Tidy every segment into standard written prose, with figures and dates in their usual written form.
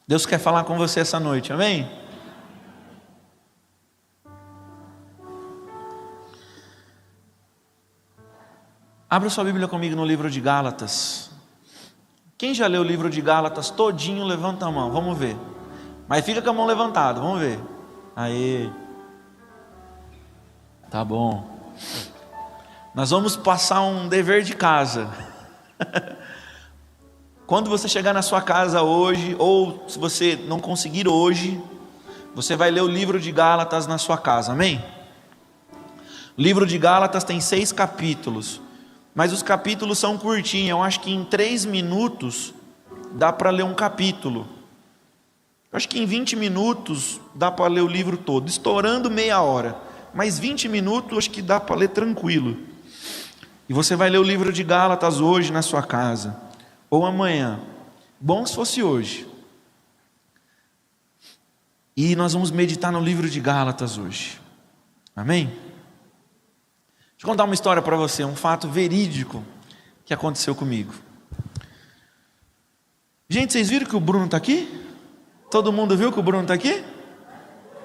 Deus quer falar com você essa noite, amém? Abra sua Bíblia comigo no livro de Gálatas. Quem já leu o livro de Gálatas todinho, levanta a mão, vamos ver. Mas fica com a mão levantada, vamos ver. Aê. Tá bom. Nós vamos passar um dever de casa. Quando você chegar na sua casa hoje, ou se você não conseguir hoje, você vai ler o livro de Gálatas na sua casa, amém? O livro de Gálatas tem 6 capítulos, mas os capítulos são curtinhos. Eu acho que em 3 minutos dá para ler um capítulo. Eu acho que em 20 minutos dá para ler o livro todo, estourando meia hora, mas 20 minutos acho que dá para ler tranquilo. E você vai ler o livro de Gálatas hoje na sua casa, ou amanhã, bom se fosse hoje. E nós vamos meditar no livro de Gálatas hoje, amém? Deixa eu contar uma história para você, um fato verídico que aconteceu comigo. Gente, vocês viram que o Bruno está aqui? Todo mundo viu que o Bruno está aqui?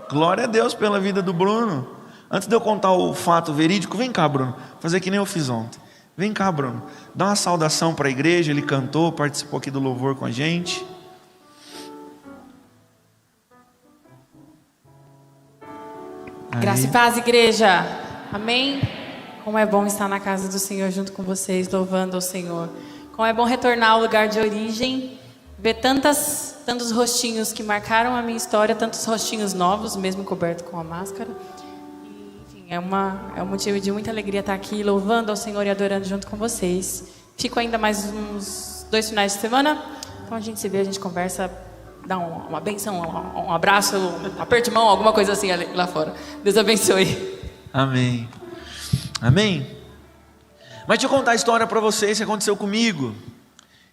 Glória a Deus pela vida do Bruno. Antes de eu contar o fato verídico, vem cá, Bruno, fazer que nem eu fiz ontem. Vem cá, Bruno, dá uma saudação para a igreja. Ele cantou, participou aqui do louvor com a gente. Aí. Graça e paz, igreja, amém? Como é bom estar na casa do Senhor junto com vocês, louvando ao Senhor. Como é bom retornar ao lugar de origem, ver tantos rostinhos que marcaram a minha história, tantos rostinhos novos, mesmo coberto com a máscara. Enfim, é um motivo de muita alegria estar aqui, louvando ao Senhor e adorando junto com vocês. Fico ainda mais uns 2 finais de semana, então a gente se vê, a gente conversa, dá uma benção, um abraço, um aperto de mão, alguma coisa assim lá fora. Deus abençoe. Amém. Amém? Mas deixa eu contar a história para vocês que aconteceu comigo.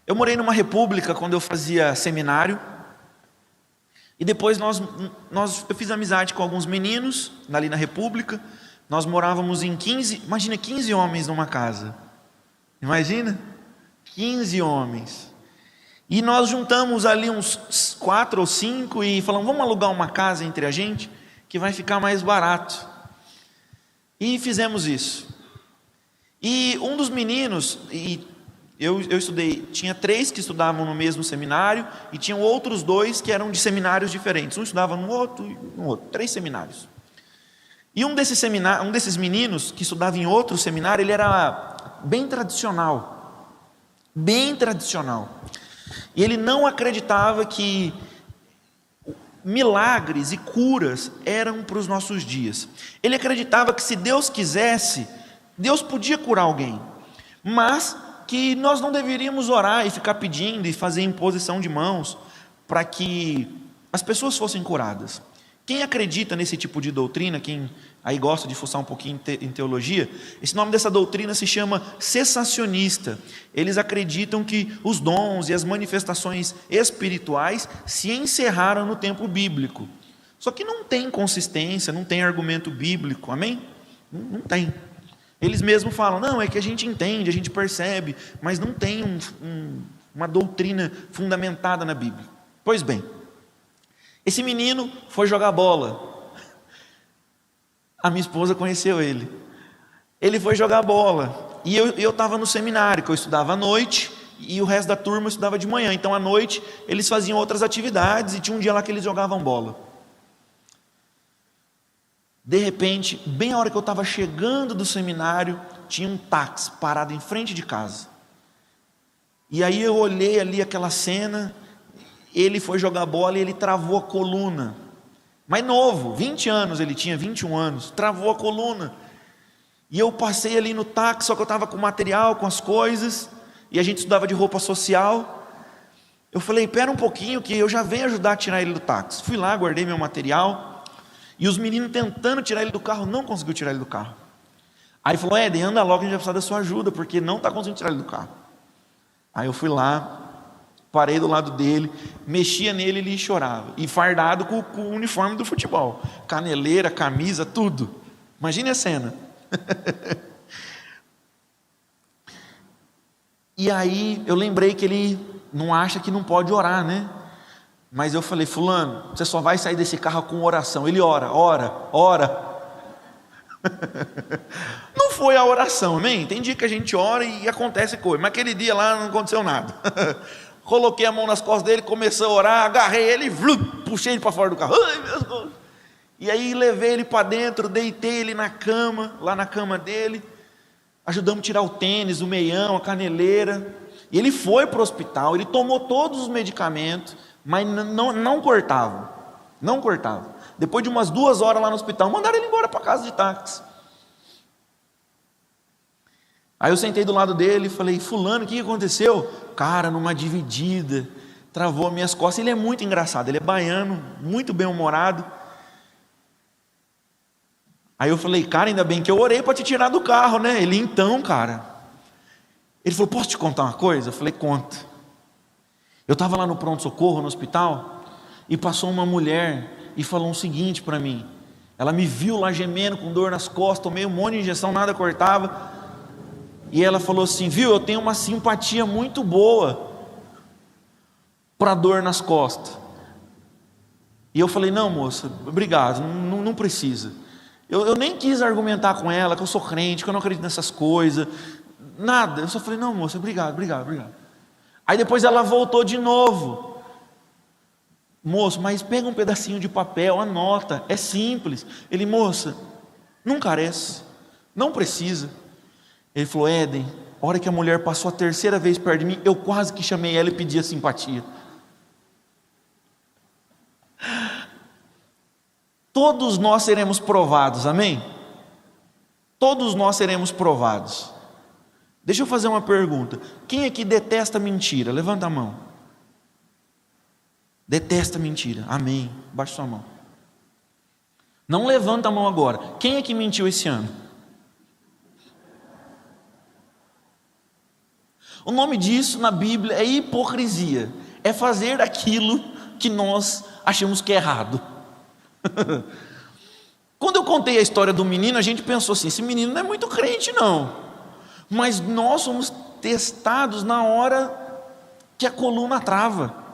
Eu morei numa república quando eu fazia seminário. E depois eu fiz amizade com alguns meninos ali na república. Nós morávamos em 15 homens numa casa. Imagina? 15 homens. E nós juntamos ali uns 4 ou 5 e falamos, vamos alugar uma casa entre a gente, que vai ficar mais barato. E fizemos isso. E um dos meninos, eu estudei, tinha 3 que estudavam no mesmo seminário, e tinham outros 2 que eram de seminários diferentes. Um estudava no outro e no outro, 3 seminários. E um desses meninos que estudava em outro seminário, ele era bem tradicional. Bem tradicional. E ele não acreditava que milagres e curas eram para os nossos dias. Ele acreditava que se Deus quisesse, Deus podia curar alguém, mas que nós não deveríamos orar e ficar pedindo e fazer imposição de mãos para que as pessoas fossem curadas. Quem acredita nesse tipo de doutrina, quem aí gosta de fuçar um pouquinho em teologia, esse nome dessa doutrina se chama cessacionista. Eles acreditam que os dons e as manifestações espirituais se encerraram no tempo bíblico. Só que não tem consistência, não tem argumento bíblico, amém? Não tem. Eles mesmos falam, não, é que a gente entende, a gente percebe, mas não tem uma doutrina fundamentada na Bíblia. Pois bem, esse menino foi jogar bola. A minha esposa conheceu ele. Ele foi jogar bola. E eu estava no seminário, que eu estudava à noite, e o resto da turma eu estudava de manhã. Então à noite eles faziam outras atividades, e tinha um dia lá que eles jogavam bola. De repente, bem a hora que eu estava chegando do seminário, tinha um táxi parado em frente de casa. E aí eu olhei ali aquela cena, ele foi jogar bola e ele travou a coluna. Mas novo, 20 anos ele tinha, 21 anos, travou a coluna. E eu passei ali no táxi, só que eu estava com material, com as coisas, e a gente estudava de roupa social. Eu falei, espera um pouquinho que eu já venho ajudar a tirar ele do táxi. Fui lá, guardei meu material. E os meninos tentando tirar ele do carro, não conseguiu tirar ele do carro. Aí falou, Éden, anda logo, a gente vai precisar da sua ajuda, porque não está conseguindo tirar ele do carro. Aí eu fui lá, parei do lado dele, mexia nele, ele chorava. E fardado com o uniforme do futebol. Caneleira, camisa, tudo. Imagine a cena. E aí eu lembrei que ele não acha que não pode orar, né? Mas eu falei: fulano, você só vai sair desse carro com oração. Ele ora. Não foi a oração, amém? Tem dia que a gente ora e acontece coisa, mas aquele dia lá não aconteceu nada. Coloquei a mão nas costas dele, comecei a orar, agarrei ele, puxei ele para fora do carro. Ai, meu Deus. E aí levei ele para dentro, deitei ele na cama, lá na cama dele, ajudamos a tirar o tênis, o meião, a caneleira. E ele foi para o hospital, ele tomou todos os medicamentos, mas não cortava. Depois de umas 2 horas lá no hospital, mandaram ele embora para casa de táxi. Aí eu sentei do lado dele e falei: fulano, o que aconteceu? Cara, numa dividida, travou minhas costas. Ele é muito engraçado, ele é baiano, muito bem-humorado. Aí eu falei: cara, ainda bem que eu orei para te tirar do carro, né? Ele: então, cara. Ele falou: posso te contar uma coisa? Eu falei: conta. Eu estava lá no pronto-socorro, no hospital, e passou uma mulher e falou o seguinte para mim. Ela me viu lá gemendo, com dor nas costas, tomei um monte de injeção, nada cortava. E ela falou assim: viu, eu tenho uma simpatia muito boa para dor nas costas. E eu falei: não, moça, obrigado, não precisa. Eu nem quis argumentar com ela que eu sou crente, que eu não acredito nessas coisas, nada. Eu só falei: não, moça, obrigado. Aí depois ela voltou de novo. Moço, mas pega um pedacinho de papel, anota, é simples. Ele: moça, não carece, não precisa. Ele falou: Éden, a hora que a mulher passou a 3ª vez perto de mim, eu quase que chamei ela e pedi a simpatia. Todos nós seremos provados, amém? Todos nós seremos provados. Deixa eu fazer uma pergunta: quem aqui detesta mentira? Levanta a mão. Detesta mentira, amém, baixa sua mão. Não levanta a mão agora. Quem é que mentiu esse ano? O nome disso na Bíblia é hipocrisia. É fazer aquilo que nós achamos que é errado. Quando eu contei a história do menino, a gente pensou assim: esse menino não é muito crente não. Mas nós somos testados na hora que a coluna trava.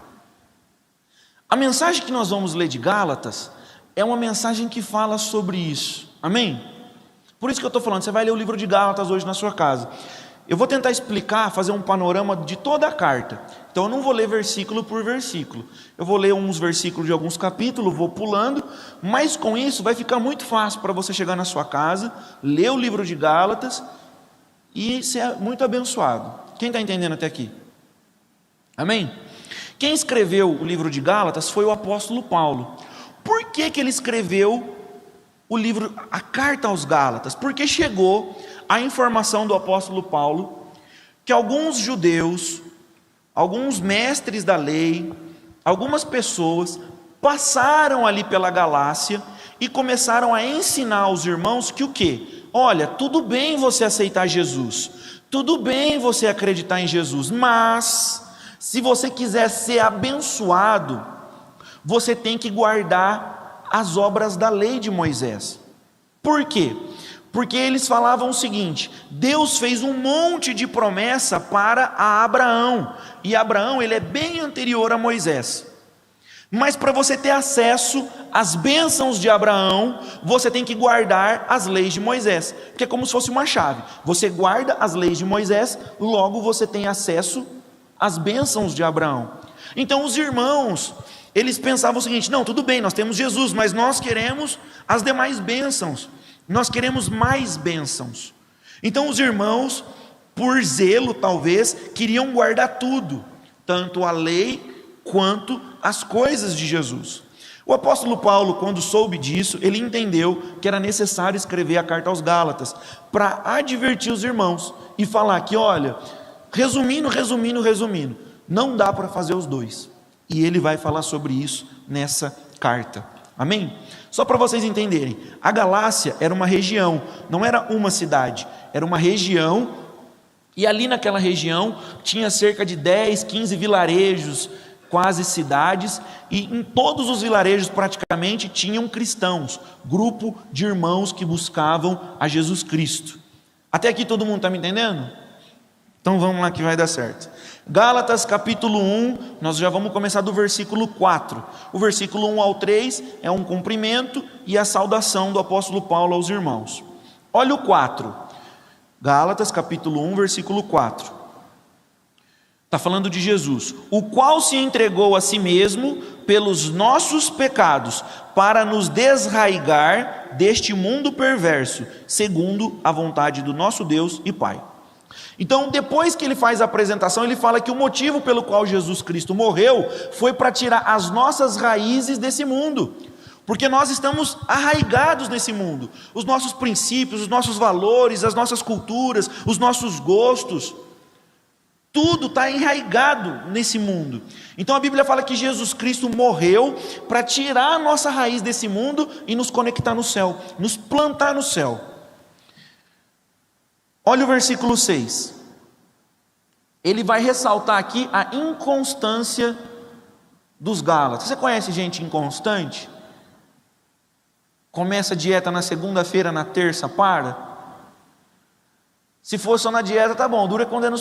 A mensagem que nós vamos ler de Gálatas é uma mensagem que fala sobre isso, amém? Por isso que eu estou falando, você vai ler o livro de Gálatas hoje na sua casa. Eu vou tentar explicar, fazer um panorama de toda a carta. Então eu não vou ler versículo por versículo. Eu vou ler uns versículos de alguns capítulos, vou pulando, mas com isso vai ficar muito fácil para você chegar na sua casa, ler o livro de Gálatas e ser muito abençoado. Quem está entendendo até aqui? Amém? Quem escreveu o livro de Gálatas foi o apóstolo Paulo. Por que ele escreveu a carta aos Gálatas? Porque chegou a informação do apóstolo Paulo que alguns judeus, alguns mestres da lei, algumas pessoas passaram ali pela Galácia e começaram a ensinar aos irmãos que o quê? Olha, tudo bem você aceitar Jesus, tudo bem você acreditar em Jesus, mas se você quiser ser abençoado, você tem que guardar as obras da lei de Moisés. Por quê? Porque eles falavam o seguinte: Deus fez um monte de promessa para Abraão, e Abraão ele é bem anterior a Moisés. Mas para você ter acesso às bênçãos de Abraão, você tem que guardar as leis de Moisés, que é como se fosse uma chave. Você guarda as leis de Moisés, logo você tem acesso às bênçãos de Abraão. Então os irmãos, eles pensavam o seguinte: não, tudo bem, nós temos Jesus, mas nós queremos as demais bênçãos, nós queremos mais bênçãos. Então os irmãos, por zelo talvez, queriam guardar tudo, tanto a lei quanto as coisas de Jesus. O apóstolo Paulo, quando soube disso, ele entendeu que era necessário escrever a carta aos Gálatas, para advertir os irmãos, e falar que, olha, resumindo, não dá para fazer os dois. E ele vai falar sobre isso nessa carta, amém? Só para vocês entenderem, a Galácia era uma região, não era uma cidade, era uma região, e ali naquela região tinha cerca de 10, 15 vilarejos, quase cidades, e em todos os vilarejos praticamente tinham cristãos, grupo de irmãos que buscavam a Jesus Cristo. Até aqui todo mundo está me entendendo? Então vamos lá que vai dar certo. Gálatas capítulo 1, nós já vamos começar do versículo 4. O versículo 1 ao 3 é um cumprimento e a saudação do apóstolo Paulo aos irmãos. Olha o 4. Gálatas capítulo 1, versículo 4. Está falando de Jesus, o qual se entregou a si mesmo pelos nossos pecados, para nos desraigar deste mundo perverso, segundo a vontade do nosso Deus e Pai. Então, depois que ele faz a apresentação, ele fala que o motivo pelo qual Jesus Cristo morreu foi para tirar as nossas raízes desse mundo, porque nós estamos arraigados nesse mundo, os nossos princípios, os nossos valores, as nossas culturas, os nossos gostos, tudo está enraigado nesse mundo. Então a Bíblia fala que Jesus Cristo morreu para tirar a nossa raiz desse mundo e nos conectar no céu, nos plantar no céu. Olha o versículo 6. Ele vai ressaltar aqui a inconstância dos Gálatas. Você conhece gente inconstante? Começa a dieta na segunda-feira, na terça para? Se for só na dieta, tá bom. Dura quando é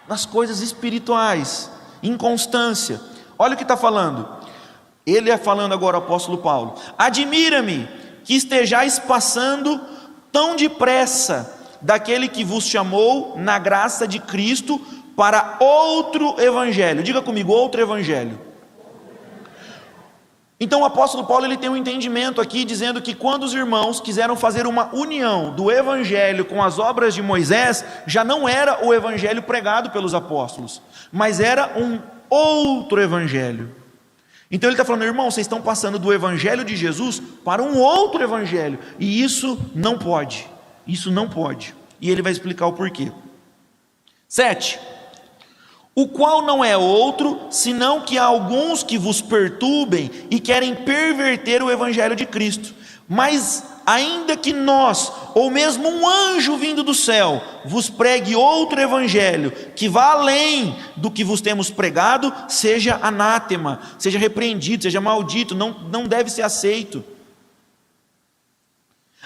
nas coisas espirituais. Inconstância. Olha o que está falando. Ele é falando agora, o apóstolo Paulo. Admira-me que estejais passando tão depressa daquele que vos chamou na graça de Cristo para outro evangelho. Diga comigo, outro evangelho. Então o apóstolo Paulo ele tem um entendimento aqui dizendo que quando os irmãos quiseram fazer uma união do evangelho com as obras de Moisés, já não era o evangelho pregado pelos apóstolos, mas era um outro evangelho. Então ele está falando, irmão, vocês estão passando do evangelho de Jesus para um outro evangelho, e isso não pode. Isso não pode. E ele vai explicar o porquê. 7. O qual não é outro, senão que há alguns que vos perturbem e querem perverter o evangelho de Cristo. Mas ainda que nós, ou mesmo um anjo vindo do céu, vos pregue outro evangelho, que vá além do que vos temos pregado, seja anátema, seja repreendido, seja maldito, não deve ser aceito.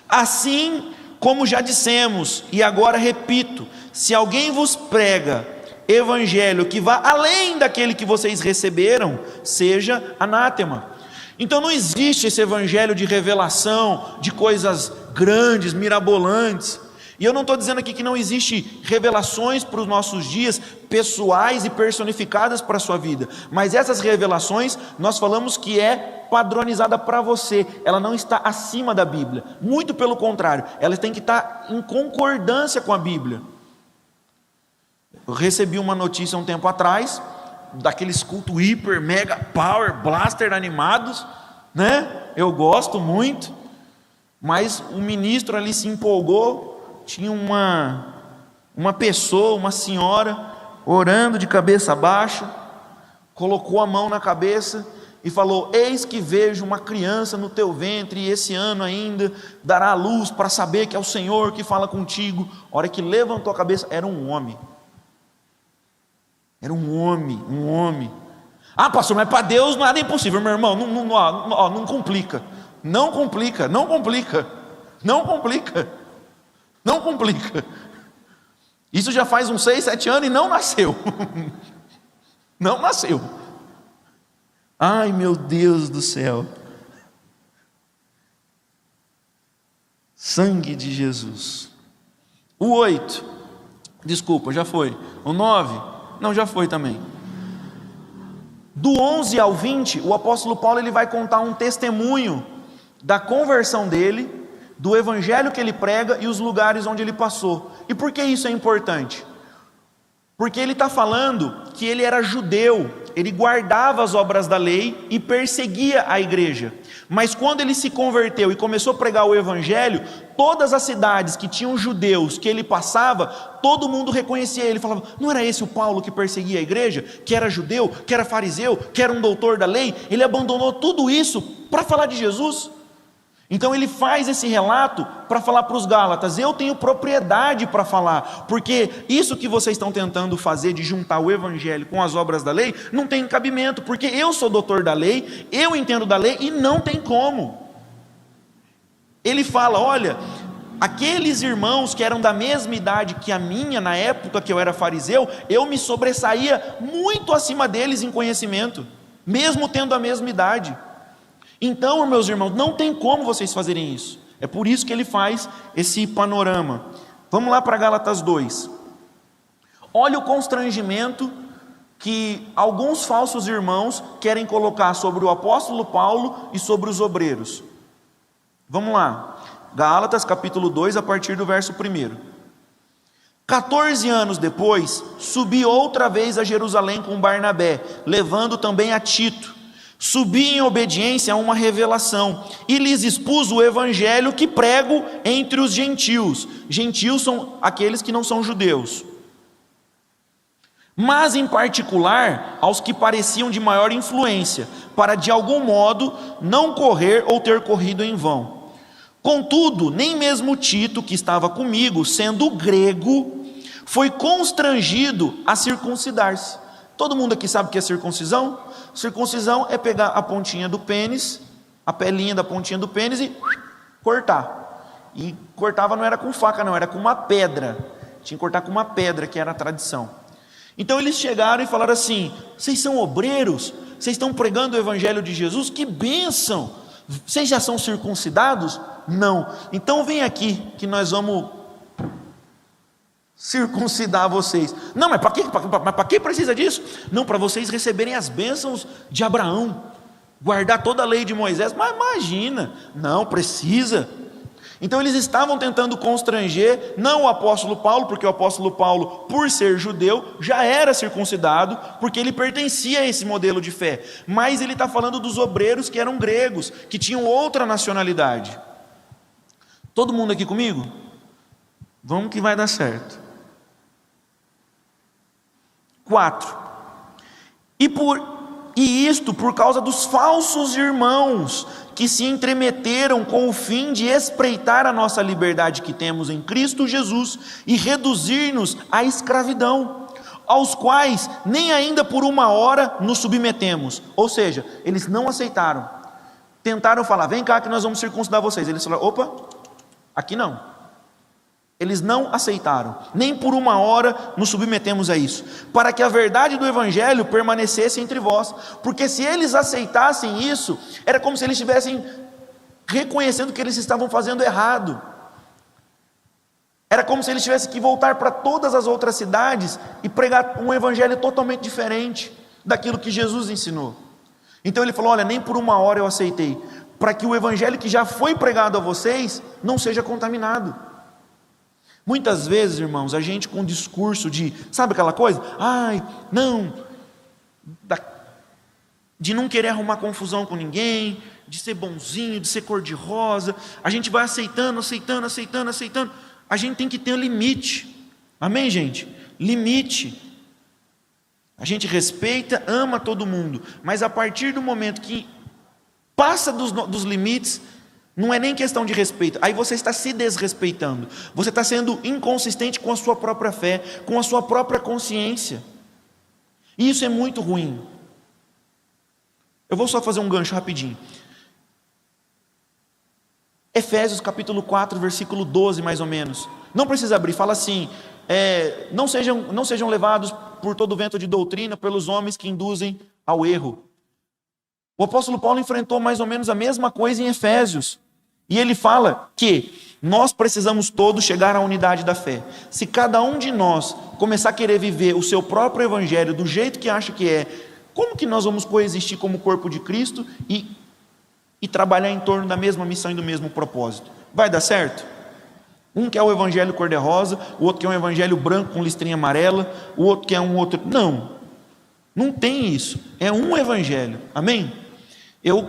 Assim como já dissemos, e agora repito, se alguém vos prega evangelho que vá além daquele que vocês receberam, seja anátema. Então não existe esse evangelho de revelação, de coisas grandes, mirabolantes. E eu não estou dizendo aqui que não existe revelações para os nossos dias, pessoais e personificadas para a sua vida, mas essas revelações, nós falamos que é padronizada para você, ela não está acima da Bíblia, muito pelo contrário, ela tem que estar em concordância com a Bíblia. Eu recebi uma notícia um tempo atrás, daqueles cultos hiper, mega, power, blaster animados, né? Eu gosto muito, mas o ministro ali se empolgou, tinha uma pessoa, uma senhora, orando de cabeça baixa, colocou a mão na cabeça e falou, eis que vejo uma criança no teu ventre, e esse ano ainda dará luz para saber que é o Senhor que fala contigo. A hora que levantou a cabeça, era um homem. Era um homem. Ah, pastor, mas para Deus nada é impossível, meu irmão, não complica. Não complica. Isso já faz uns 6, 7 anos e não nasceu. Não nasceu. Ai, meu Deus do céu. Sangue de Jesus. O 8. Desculpa, já foi. O 9. Não, já foi também. Do 11 ao 20, o apóstolo Paulo ele vai contar um testemunho da conversão dele, do evangelho que ele prega e os lugares onde ele passou. E por que isso é importante? Porque ele está falando que ele era judeu, ele guardava as obras da lei e perseguia a igreja. Mas quando ele se converteu e começou a pregar o evangelho, todas as cidades que tinham judeus que ele passava, todo mundo reconhecia ele, falava, não era esse o Paulo que perseguia a igreja, que era judeu, que era fariseu, que era um doutor da lei? Ele abandonou tudo isso para falar de Jesus. Então ele faz esse relato para falar para os Gálatas, eu tenho propriedade para falar, porque isso que vocês estão tentando fazer de juntar o evangelho com as obras da lei, não tem cabimento, porque eu sou doutor da lei, eu entendo da lei e não tem como. Ele fala, olha, aqueles irmãos que eram da mesma idade que a minha, na época que eu era fariseu, eu me sobressaía muito acima deles em conhecimento, mesmo tendo a mesma idade. Então, meus irmãos, não tem como vocês fazerem isso. É por isso que ele faz esse panorama. Vamos lá para Gálatas 2. Olha o constrangimento que alguns falsos irmãos querem colocar sobre o apóstolo Paulo e sobre os obreiros. Vamos lá. Gálatas capítulo 2, a partir do verso 1. 14 anos depois, subi outra vez a Jerusalém com Barnabé, levando também a Tito. Subi em obediência a uma revelação e lhes expus o evangelho que prego entre os gentios. Gentios são aqueles que não são judeus. Mas em particular aos que pareciam de maior influência, para de algum modo não correr ou ter corrido em vão. Contudo, nem mesmo Tito, que estava comigo, sendo grego, foi constrangido a circuncidar-se. Todo mundo aqui sabe o que é circuncisão? Circuncisão é pegar a pontinha do pênis, a pelinha da pontinha do pênis e cortar. E cortava não era com faca não, era com uma pedra. Tinha que cortar com uma pedra, que era a tradição. Então eles chegaram e falaram assim: vocês são obreiros? Vocês estão pregando o evangelho de Jesus? Que bênção! Vocês já são circuncidados? Não. Então vem aqui que nós vamos circuncidar vocês. Não, mas para que precisa disso? Não, para vocês receberem as bênçãos de Abraão, guardar toda a lei de Moisés. Mas imagina, não precisa. Então eles estavam tentando constranger, não o apóstolo Paulo, porque o apóstolo Paulo, por ser judeu, já era circuncidado, porque ele pertencia a esse modelo de fé. Mas ele está falando dos obreiros que eram gregos, que tinham outra nacionalidade. Todo mundo aqui comigo? Vamos que vai dar certo. 4. E isto por causa dos falsos irmãos, que se entremeteram com o fim de espreitar a nossa liberdade que temos em Cristo Jesus e reduzir-nos à escravidão, aos quais nem ainda por uma hora nos submetemos. Ou seja, eles não aceitaram. Tentaram falar: vem cá que nós vamos circuncidar vocês. Eles falaram: opa, aqui não. Eles não aceitaram, nem por uma hora nos submetemos a isso, para que a verdade do evangelho permanecesse entre vós, porque se eles aceitassem isso, era como se eles estivessem reconhecendo que eles estavam fazendo errado, era como se eles tivessem que voltar para todas as outras cidades e pregar um evangelho totalmente diferente daquilo que Jesus ensinou. Então ele falou: olha, nem por uma hora eu aceitei, para que o evangelho que já foi pregado a vocês não seja contaminado. Muitas vezes, irmãos, a gente com discurso de, sabe aquela coisa? Ai, não, de não querer arrumar confusão com ninguém, de ser bonzinho, de ser cor-de-rosa, a gente vai aceitando. A gente tem que ter um limite. Amém, gente? Limite. A gente respeita, ama todo mundo, mas a partir do momento que passa dos limites, não é nem questão de respeito, aí você está se desrespeitando, você está sendo inconsistente com a sua própria fé, com a sua própria consciência, e isso é muito ruim. Eu vou só fazer um gancho rapidinho. Efésios capítulo 4, versículo 12 mais ou menos, não precisa abrir, fala assim: não sejam levados por todo vento de doutrina, pelos homens que induzem ao erro. O apóstolo Paulo enfrentou mais ou menos a mesma coisa em Efésios. E ele fala que nós precisamos todos chegar à unidade da fé. Se cada um de nós começar a querer viver o seu próprio evangelho do jeito que acha que é, como que nós vamos coexistir como corpo de Cristo e trabalhar em torno da mesma missão e do mesmo propósito? Vai dar certo? Um quer o evangelho cor-de-rosa, o outro quer um evangelho branco com listrinha amarela, o outro quer um outro... Não tem isso. É um evangelho. Amém?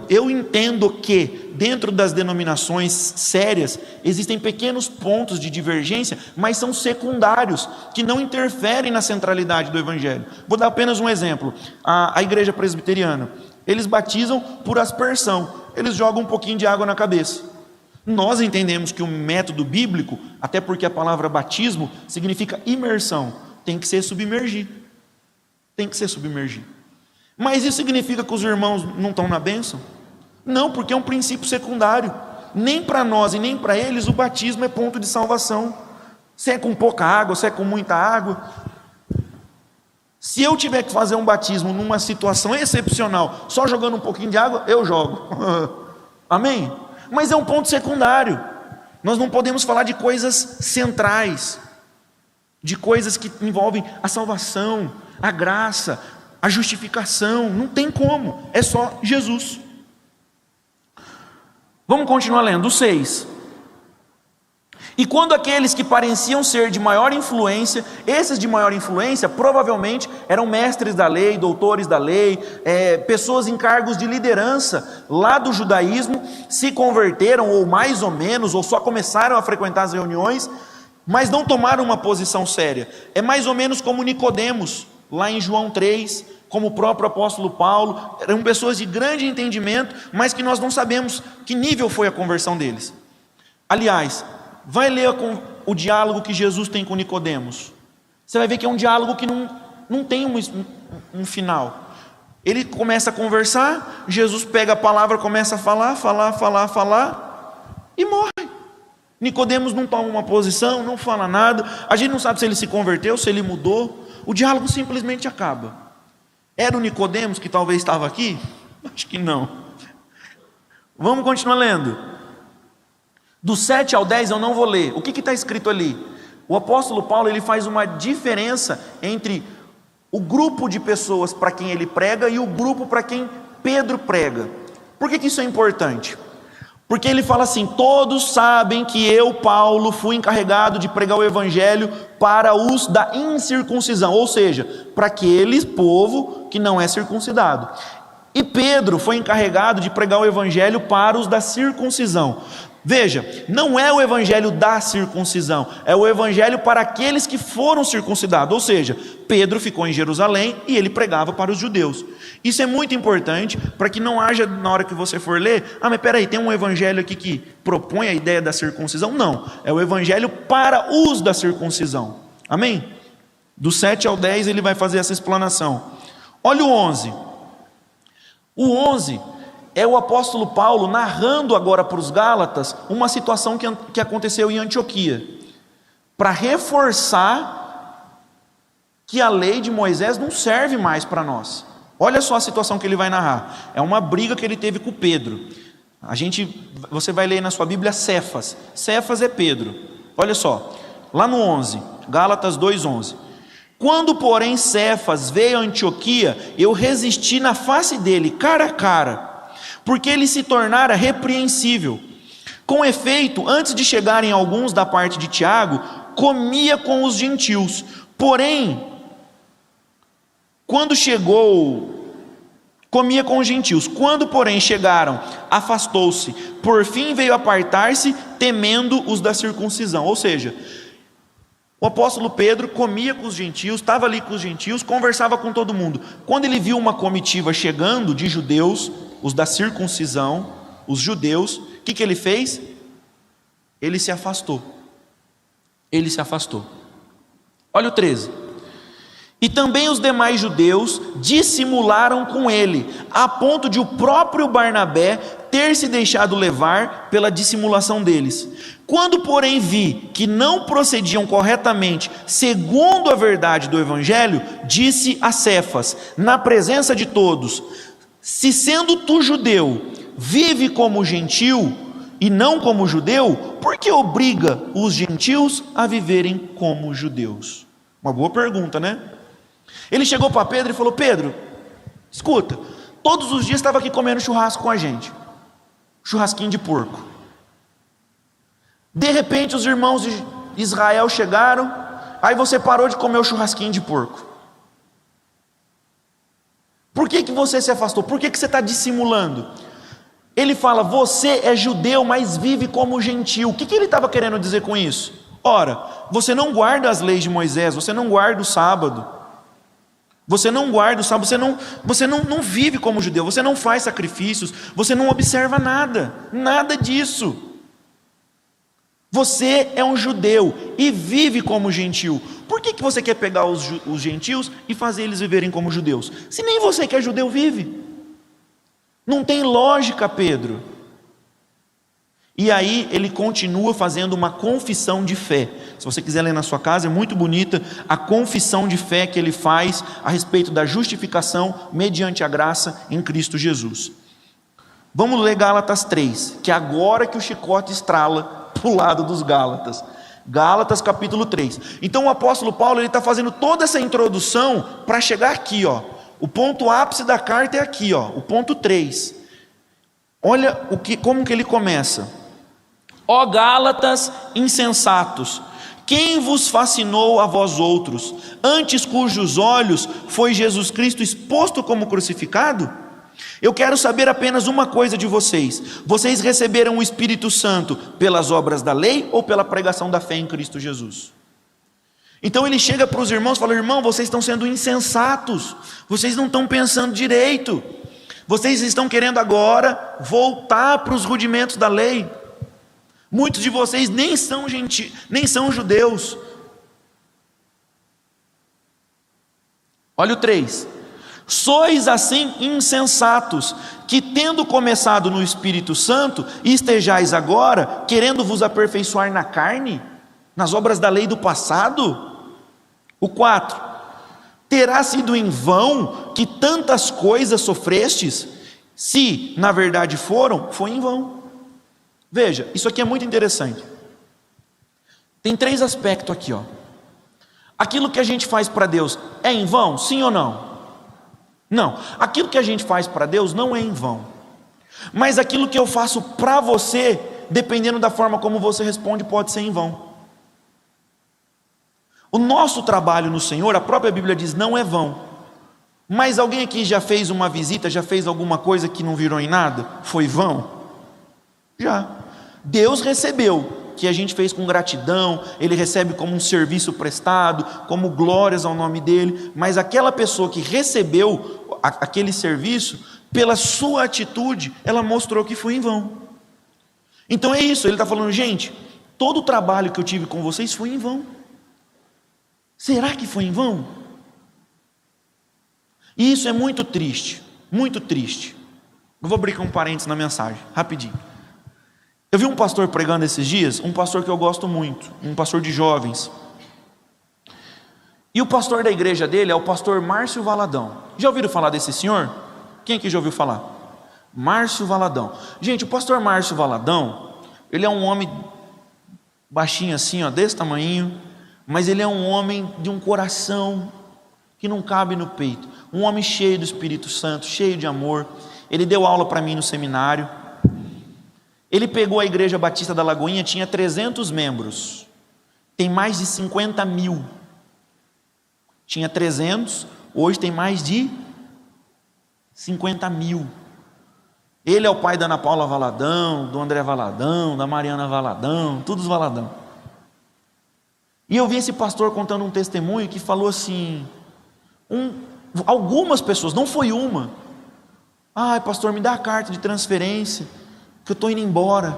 Eu entendo que dentro das denominações sérias existem pequenos pontos de divergência, mas são secundários, que não interferem na centralidade do evangelho. Vou dar apenas um exemplo. A igreja presbiteriana, eles batizam por aspersão, eles jogam um pouquinho de água na cabeça. Nós entendemos que o método bíblico, até porque a palavra batismo significa imersão, tem que ser submergir. Mas isso significa que os irmãos não estão na bênção? Não, porque é um princípio secundário. nem para nós e nem para eles o batismo é ponto de salvação. Se é com pouca água, se é com muita água. Se eu tiver que fazer um batismo numa situação excepcional, só jogando um pouquinho de água, eu jogo. Amém? Mas é um ponto secundário. Nós não podemos falar de coisas centrais, de coisas que envolvem a salvação, a graça, a justificação. Não tem como, é só Jesus. Vamos continuar lendo, o 6. E quando aqueles que pareciam ser de maior influência, esses de maior influência provavelmente eram mestres da lei, doutores da lei, pessoas em cargos de liderança lá do judaísmo, se converteram ou mais ou menos, ou só começaram a frequentar as reuniões, mas não tomaram uma posição séria. É mais ou menos como Nicodemos, lá em João 3, como o próprio apóstolo Paulo. Eram pessoas de grande entendimento, mas que nós não sabemos que nível foi a conversão deles. Aliás, vai ler o diálogo que Jesus tem com Nicodemos. Você vai ver que é um diálogo que não tem um final. Ele começa a conversar, Jesus pega a palavra, começa a falar e morre. Nicodemos não toma uma posição, não fala nada. A gente não sabe se ele se converteu, se ele mudou. O diálogo simplesmente acaba. Era o Nicodemos que talvez estava aqui? Acho que não. Vamos continuar lendo. Do 7 ao 10 eu não vou ler. O que está escrito ali? O apóstolo Paulo ele faz uma diferença entre o grupo de pessoas para quem ele prega e o grupo para quem Pedro prega. Por que isso é importante? Porque ele fala assim: todos sabem que eu, Paulo, fui encarregado de pregar o evangelho para os da incircuncisão, ou seja, para aquele povo que não é circuncidado. E Pedro foi encarregado de pregar o evangelho para os da circuncisão. Veja, não é o evangelho da circuncisão, é o evangelho para aqueles que foram circuncidados. Ou seja, Pedro ficou em Jerusalém e ele pregava para os judeus. Isso é muito importante para que não haja, na hora que você for ler, mas peraí, tem um evangelho aqui que propõe a ideia da circuncisão? Não, é o evangelho para os da circuncisão. Amém? Do 7 ao 10 ele vai fazer essa explanação. Olha o 11. O 11 é o apóstolo Paulo narrando agora para os Gálatas uma situação que aconteceu em Antioquia, para reforçar que a lei de Moisés não serve mais para nós. Olha só a situação que ele vai narrar. É uma briga que ele teve com Pedro. Você vai ler na sua Bíblia Cefas. Cefas é Pedro. Olha só, lá no 11, Gálatas 2:11. Quando, porém, Cefas veio a Antioquia, eu resisti na face dele, cara a cara, porque ele se tornara repreensível. Com efeito, antes de chegarem alguns da parte de Tiago, comia com os gentios. Porém, comia com os gentios. Quando, porém, chegaram, afastou-se. Por fim, veio apartar-se, temendo os da circuncisão. Ou seja, o apóstolo Pedro comia com os gentios, estava ali com os gentios, conversava com todo mundo. Quando ele viu uma comitiva chegando de judeus, os da circuncisão, os judeus, o que ele fez? Ele se afastou. Ele se afastou. Olha o 13. E também os demais judeus dissimularam com ele, a ponto de o próprio Barnabé ter se deixado levar pela dissimulação deles. Quando, porém, vi que não procediam corretamente segundo a verdade do evangelho, disse a Cefas, na presença de todos: se sendo tu judeu, vive como gentil e não como judeu, por que obriga os gentios a viverem como judeus? Uma boa pergunta, né? Ele chegou para Pedro e falou: Pedro, escuta, todos os dias estava aqui comendo churrasco com a gente, churrasquinho de porco. De repente os irmãos de Israel chegaram, aí você parou de comer o churrasquinho de porco. Por que você se afastou? Por que você está dissimulando? Ele fala: você é judeu, mas vive como gentil. O que ele estava querendo dizer com isso? Ora, você não guarda as leis de Moisés, você não guarda o sábado, você não guarda o sábado, você não vive como judeu, você não faz sacrifícios, você não observa nada disso. Você é um judeu e vive como gentil. Por que você quer pegar os gentios e fazer eles viverem como judeus? Se nem você que é judeu vive. Não tem lógica, Pedro. E aí ele continua fazendo uma confissão de fé. Se você quiser ler na sua casa, é muito bonita a confissão de fé que ele faz a respeito da justificação mediante a graça em Cristo Jesus. Vamos ler Gálatas 3, que é agora que o chicote estrala para o lado dos Gálatas. Gálatas capítulo 3. Então o apóstolo Paulo está fazendo toda essa introdução para chegar aqui, ó. O ponto ápice da carta é aqui, ó, o ponto 3. Olha como que ele começa. Ó Gálatas insensatos, quem vos fascinou a vós outros, antes cujos olhos foi Jesus Cristo exposto como crucificado? Eu quero saber apenas uma coisa de vocês: vocês receberam o Espírito Santo pelas obras da lei ou pela pregação da fé em Cristo Jesus? Então ele chega para os irmãos e fala: irmão, vocês estão sendo insensatos, vocês não estão pensando direito, vocês estão querendo agora voltar para os rudimentos da lei. Muitos de vocês nem são judeus. Olha o 3. Sois assim insensatos, que tendo começado no Espírito Santo, estejais agora querendo vos aperfeiçoar na carne, nas obras da lei do passado? O 4. Terá sido em vão que tantas coisas sofrestes? Se na verdade foi em vão. Veja, isso aqui é muito interessante. Tem 3 aspectos aqui, ó. Aquilo que a gente faz para Deus é em vão, sim ou não? Não. Aquilo que a gente faz para Deus não é em vão. Mas aquilo que eu faço para você, dependendo da forma como você responde, pode ser em vão. O nosso trabalho no Senhor, a própria Bíblia diz, não é vão. Mas alguém aqui já fez uma visita, já fez alguma coisa que não virou em nada? Foi vão? Já. Deus recebeu, que a gente fez com gratidão, Ele recebe como um serviço prestado, como glórias ao nome dEle, mas aquela pessoa que recebeu aquele serviço, pela sua atitude, ela mostrou que foi em vão. Então é isso, Ele está falando: gente, todo o trabalho que eu tive com vocês foi em vão. Será que foi em vão? E isso é muito triste, muito triste. Eu vou abrir um parênteses na mensagem, rapidinho. Eu vi um pastor pregando esses dias, um pastor que eu gosto muito, um pastor de jovens. E o pastor da igreja dele é o pastor Márcio Valadão. Já ouviram falar desse senhor? Quem aqui já ouviu falar? Márcio Valadão. Gente, o pastor Márcio Valadão, ele é um homem baixinho assim, ó, desse tamanho, mas ele é um homem de um coração que não cabe no peito. Um homem cheio do Espírito Santo, cheio de amor. Ele deu aula para mim no seminário. Ele pegou a Igreja Batista da Lagoinha, tinha 300 membros, tem mais de 50 mil. Tinha 300, hoje tem mais de 50 mil. Ele é o pai da Ana Paula Valadão, do André Valadão, da Mariana Valadão, todos Valadão. E eu vi esse pastor contando um testemunho que falou assim, algumas pessoas, não foi uma: ai pastor, me dá a carta de transferência, que eu estou indo embora,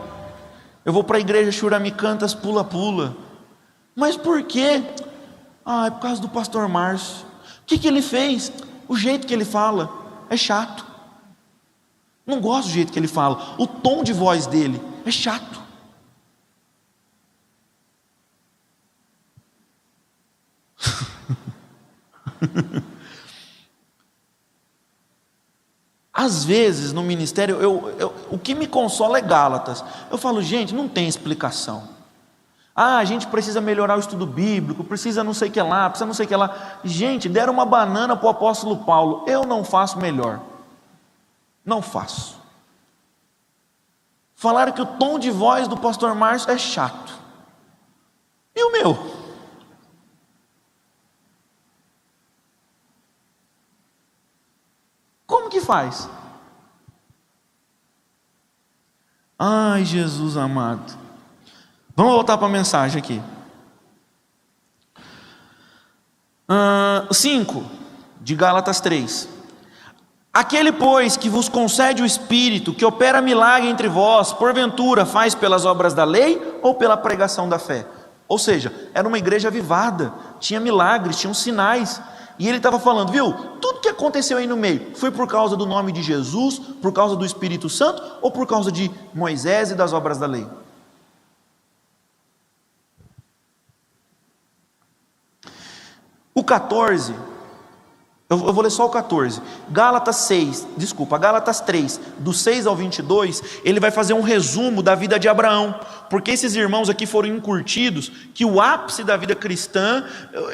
eu vou para a igreja Churamicantas pula-pula. Mas por quê? É por causa do pastor Márcio. O que ele fez? O jeito que ele fala é chato. Não gosto do jeito que ele fala. O tom de voz dele é chato. Às vezes no ministério, o que me consola é Gálatas. Eu falo: gente, não tem explicação. A gente precisa melhorar o estudo bíblico, precisa não sei o que lá, precisa não sei o que lá. Gente, deram uma banana para o apóstolo Paulo. Eu não faço melhor. Não faço. Falaram que o tom de voz do pastor Márcio é chato. E o meu? Como que faz? Ai, Jesus amado. Vamos voltar para a mensagem aqui. 5 de Gálatas 3. Aquele, pois, que vos concede o Espírito, que opera milagre entre vós, porventura faz pelas obras da lei ou pela pregação da fé? Ou seja, era uma igreja avivada, tinha milagres, tinham sinais. E ele estava falando, viu, tudo que aconteceu aí no meio, foi por causa do nome de Jesus, por causa do Espírito Santo, ou por causa de Moisés e das obras da lei? O 14, eu vou ler só o 14, Gálatas 3, do 6 ao 22, ele vai fazer um resumo da vida de Abraão, porque esses irmãos aqui foram encurtidos, que o ápice da vida cristã,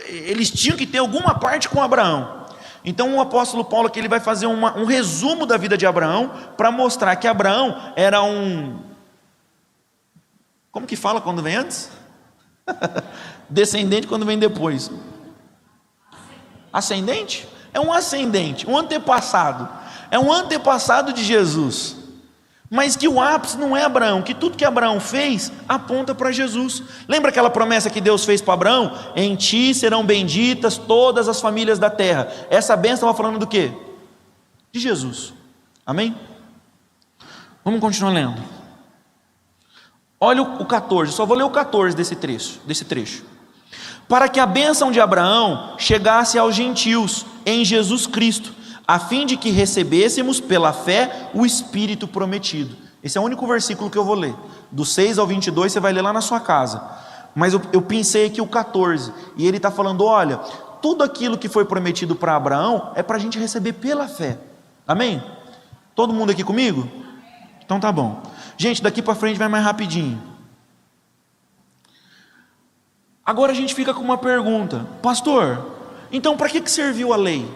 eles tinham que ter alguma parte com Abraão. Então o apóstolo Paulo aqui, ele vai fazer um resumo da vida de Abraão, para mostrar que Abraão era como que fala quando vem antes? Descendente quando vem depois. Ascendente? É um ascendente, um antepassado. É um antepassado de Jesus. Mas que o ápice não é Abraão, que tudo que Abraão fez aponta para Jesus. Lembra aquela promessa que Deus fez para Abraão? Em ti serão benditas todas as famílias da terra. Essa bênção estava falando do quê? De Jesus. Amém? Vamos continuar lendo. Olha o 14, só vou ler o 14 desse trecho. Para que a bênção de Abraão chegasse aos gentios em Jesus Cristo, a fim de que recebêssemos pela fé o Espírito prometido. Esse é o único versículo que eu vou ler, do 6 ao 22 você vai ler lá na sua casa, mas eu pensei aqui o 14, e ele está falando, olha, tudo aquilo que foi prometido para Abraão, é para a gente receber pela fé, amém? Todo mundo aqui comigo? Então tá bom, gente, daqui para frente vai mais rapidinho. Agora a gente fica com uma pergunta, pastor, então para que serviu a lei?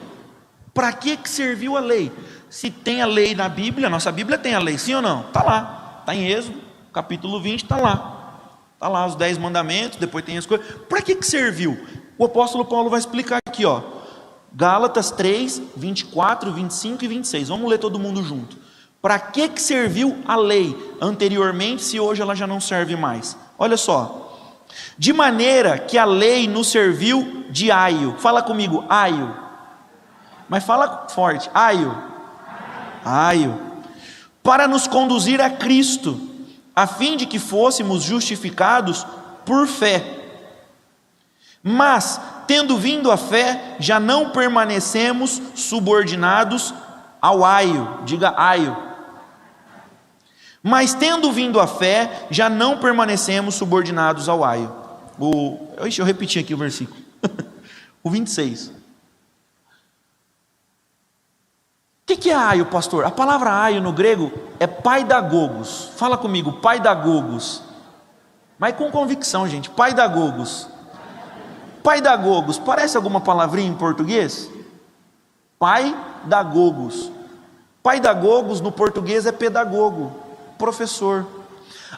Para que serviu a lei? Se tem a lei na Bíblia, nossa Bíblia tem a lei, sim ou não? Está lá, está em Êxodo, capítulo 20, está lá os 10 mandamentos, depois tem as coisas. Para que serviu? O apóstolo Paulo vai explicar aqui, ó, Gálatas 3, 24, 25 e 26, vamos ler todo mundo junto. Para que serviu a lei anteriormente, se hoje ela já não serve mais? Olha só, de maneira que a lei nos serviu de aio, fala comigo, aio, mas fala forte, aio, para nos conduzir a Cristo, a fim de que fôssemos justificados por fé. Mas, tendo vindo a fé, já não permanecemos subordinados ao aio, diga aio. Mas tendo vindo a fé, já não permanecemos subordinados ao aio. Eu repeti aqui o versículo. O 26. O que é aio, pastor? A palavra aio no grego é paidagogos. Fala comigo, paidagogos. Mas com convicção, gente, paidagogos. Paidagogos, parece alguma palavrinha em português? Paidagogos. Paidagogos no português é pedagogo, professor.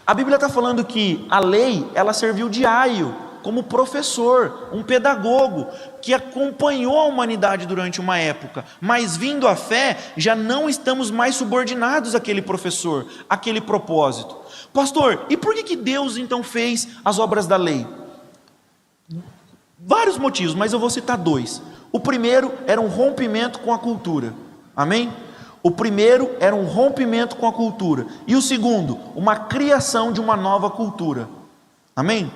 A Bíblia está falando que a lei, ela serviu de aio, como professor, um pedagogo, que acompanhou a humanidade durante uma época, mas vindo à fé, já não estamos mais subordinados àquele professor, àquele propósito. Pastor, e por que Deus então fez as obras da lei? Vários motivos, mas eu vou citar 2. O primeiro era um rompimento com a cultura, amém? O primeiro era um rompimento com a cultura, e o segundo, uma criação de uma nova cultura, amém?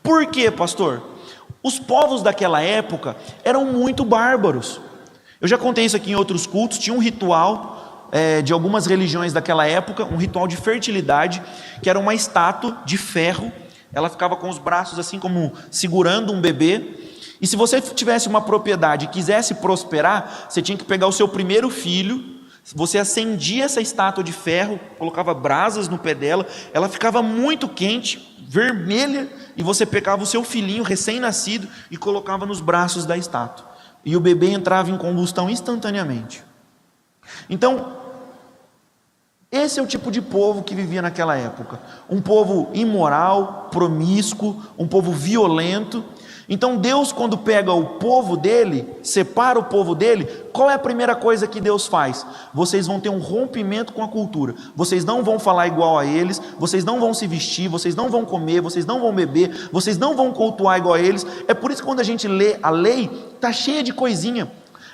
Por quê, pastor? Os povos daquela época eram muito bárbaros. Eu já contei isso aqui em outros cultos. Tinha um ritual de algumas religiões daquela época, um ritual de fertilidade, que era uma estátua de ferro. Ela ficava com os braços assim como segurando um bebê. E se você tivesse uma propriedade e quisesse prosperar, você tinha que pegar o seu primeiro filho, você acendia essa estátua de ferro, colocava brasas no pé dela, ela ficava muito quente, vermelha, e você pegava o seu filhinho recém-nascido e colocava nos braços da estátua, e o bebê entrava em combustão instantaneamente. Então, esse é o tipo de povo que vivia naquela época, um povo imoral, promíscuo, um povo violento. Então Deus, quando pega o povo dele, separa o povo dele, qual é a primeira coisa que Deus faz? Vocês vão ter um rompimento com a cultura, vocês não vão falar igual a eles, vocês não vão se vestir, vocês não vão comer, vocês não vão beber, vocês não vão cultuar igual a eles. É por isso que quando a gente lê a lei, está cheia de coisinha.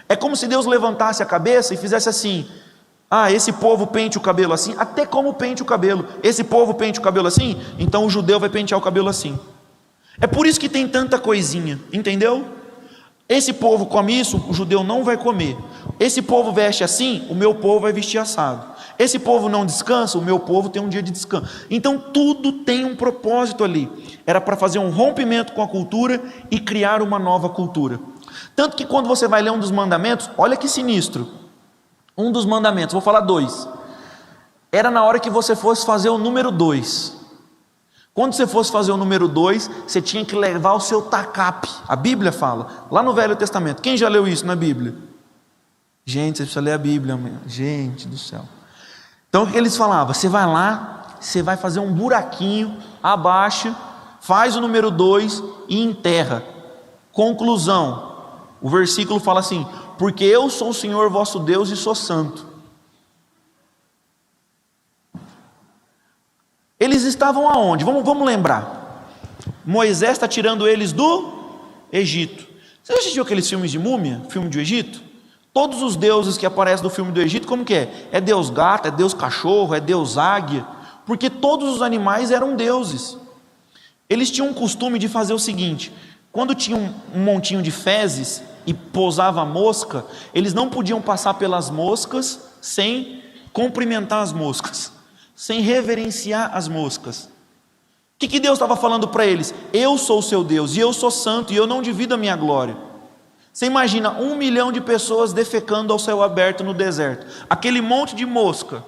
É como se Deus levantasse a cabeça e fizesse assim: ah, esse povo pente o cabelo assim, até como pente o cabelo, esse povo pente o cabelo assim, então o judeu vai pentear o cabelo assim. É por isso que tem tanta coisinha, entendeu? Esse povo come isso, o judeu não vai comer. Esse povo veste assim, o meu povo vai vestir assado. Esse povo não descansa, o meu povo tem um dia de descanso. Então tudo tem um propósito ali. Era para fazer um rompimento com a cultura e criar uma nova cultura. Tanto que quando você vai ler um dos mandamentos, olha que sinistro. Um dos mandamentos, vou falar 2. Era na hora que você fosse fazer o número 2. Quando você fosse fazer o número 2, você tinha que levar o seu tacape. A Bíblia fala, lá no Velho Testamento. Quem já leu isso na Bíblia? Gente, você precisa ler a Bíblia, gente do céu. Então o que eles falavam? Você vai lá, você vai fazer um buraquinho, abaixa, faz o número 2 e enterra. Conclusão, o versículo fala assim: porque eu sou o Senhor vosso Deus e sou santo. Eles estavam aonde? Vamos lembrar. Moisés está tirando eles do Egito. Você já assistiu aqueles filmes de múmia? Filme do Egito? Todos os deuses que aparecem no filme do Egito, como que é? É Deus gato, é Deus cachorro, é Deus águia. Porque todos os animais eram deuses. Eles tinham um costume de fazer o seguinte: quando tinha um montinho de fezes e pousava a mosca, eles não podiam passar pelas moscas sem cumprimentar as moscas, sem reverenciar as moscas. O que Deus estava falando para eles? Eu sou o seu Deus, e eu sou santo, e eu não divido a minha glória. Você imagina 1 milhão de pessoas defecando ao céu aberto no deserto, aquele monte de mosca,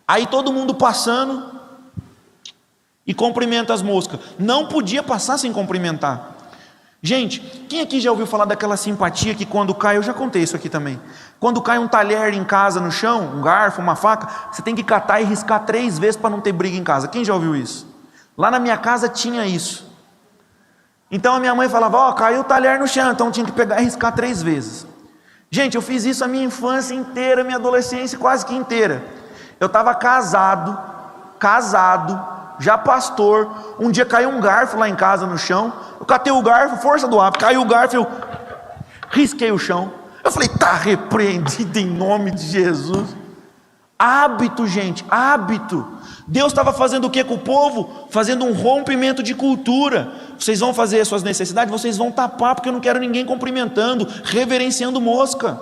aí todo mundo passando e cumprimenta as moscas. Não podia passar sem cumprimentar. Gente, quem aqui já ouviu falar daquela simpatia que quando cai, eu já contei isso aqui também, quando cai um talher em casa no chão, um garfo, uma faca, você tem que catar e riscar 3 vezes para não ter briga em casa. Quem já ouviu isso? Lá na minha casa tinha isso. Então a minha mãe falava: caiu o talher no chão, então tinha que pegar e riscar 3 vezes. Gente, eu fiz isso a minha infância inteira, minha adolescência quase que inteira. Eu estava casado, já pastor. Um dia caiu um garfo lá em casa no chão, eu catei o garfo, força do hábito, caiu o garfo, eu risquei o chão. Eu falei: está repreendido em nome de Jesus. Hábito, gente, hábito. Deus estava fazendo o que com o povo? Fazendo um rompimento de cultura. Vocês vão fazer as suas necessidades, vocês vão tapar, porque eu não quero ninguém cumprimentando, reverenciando mosca.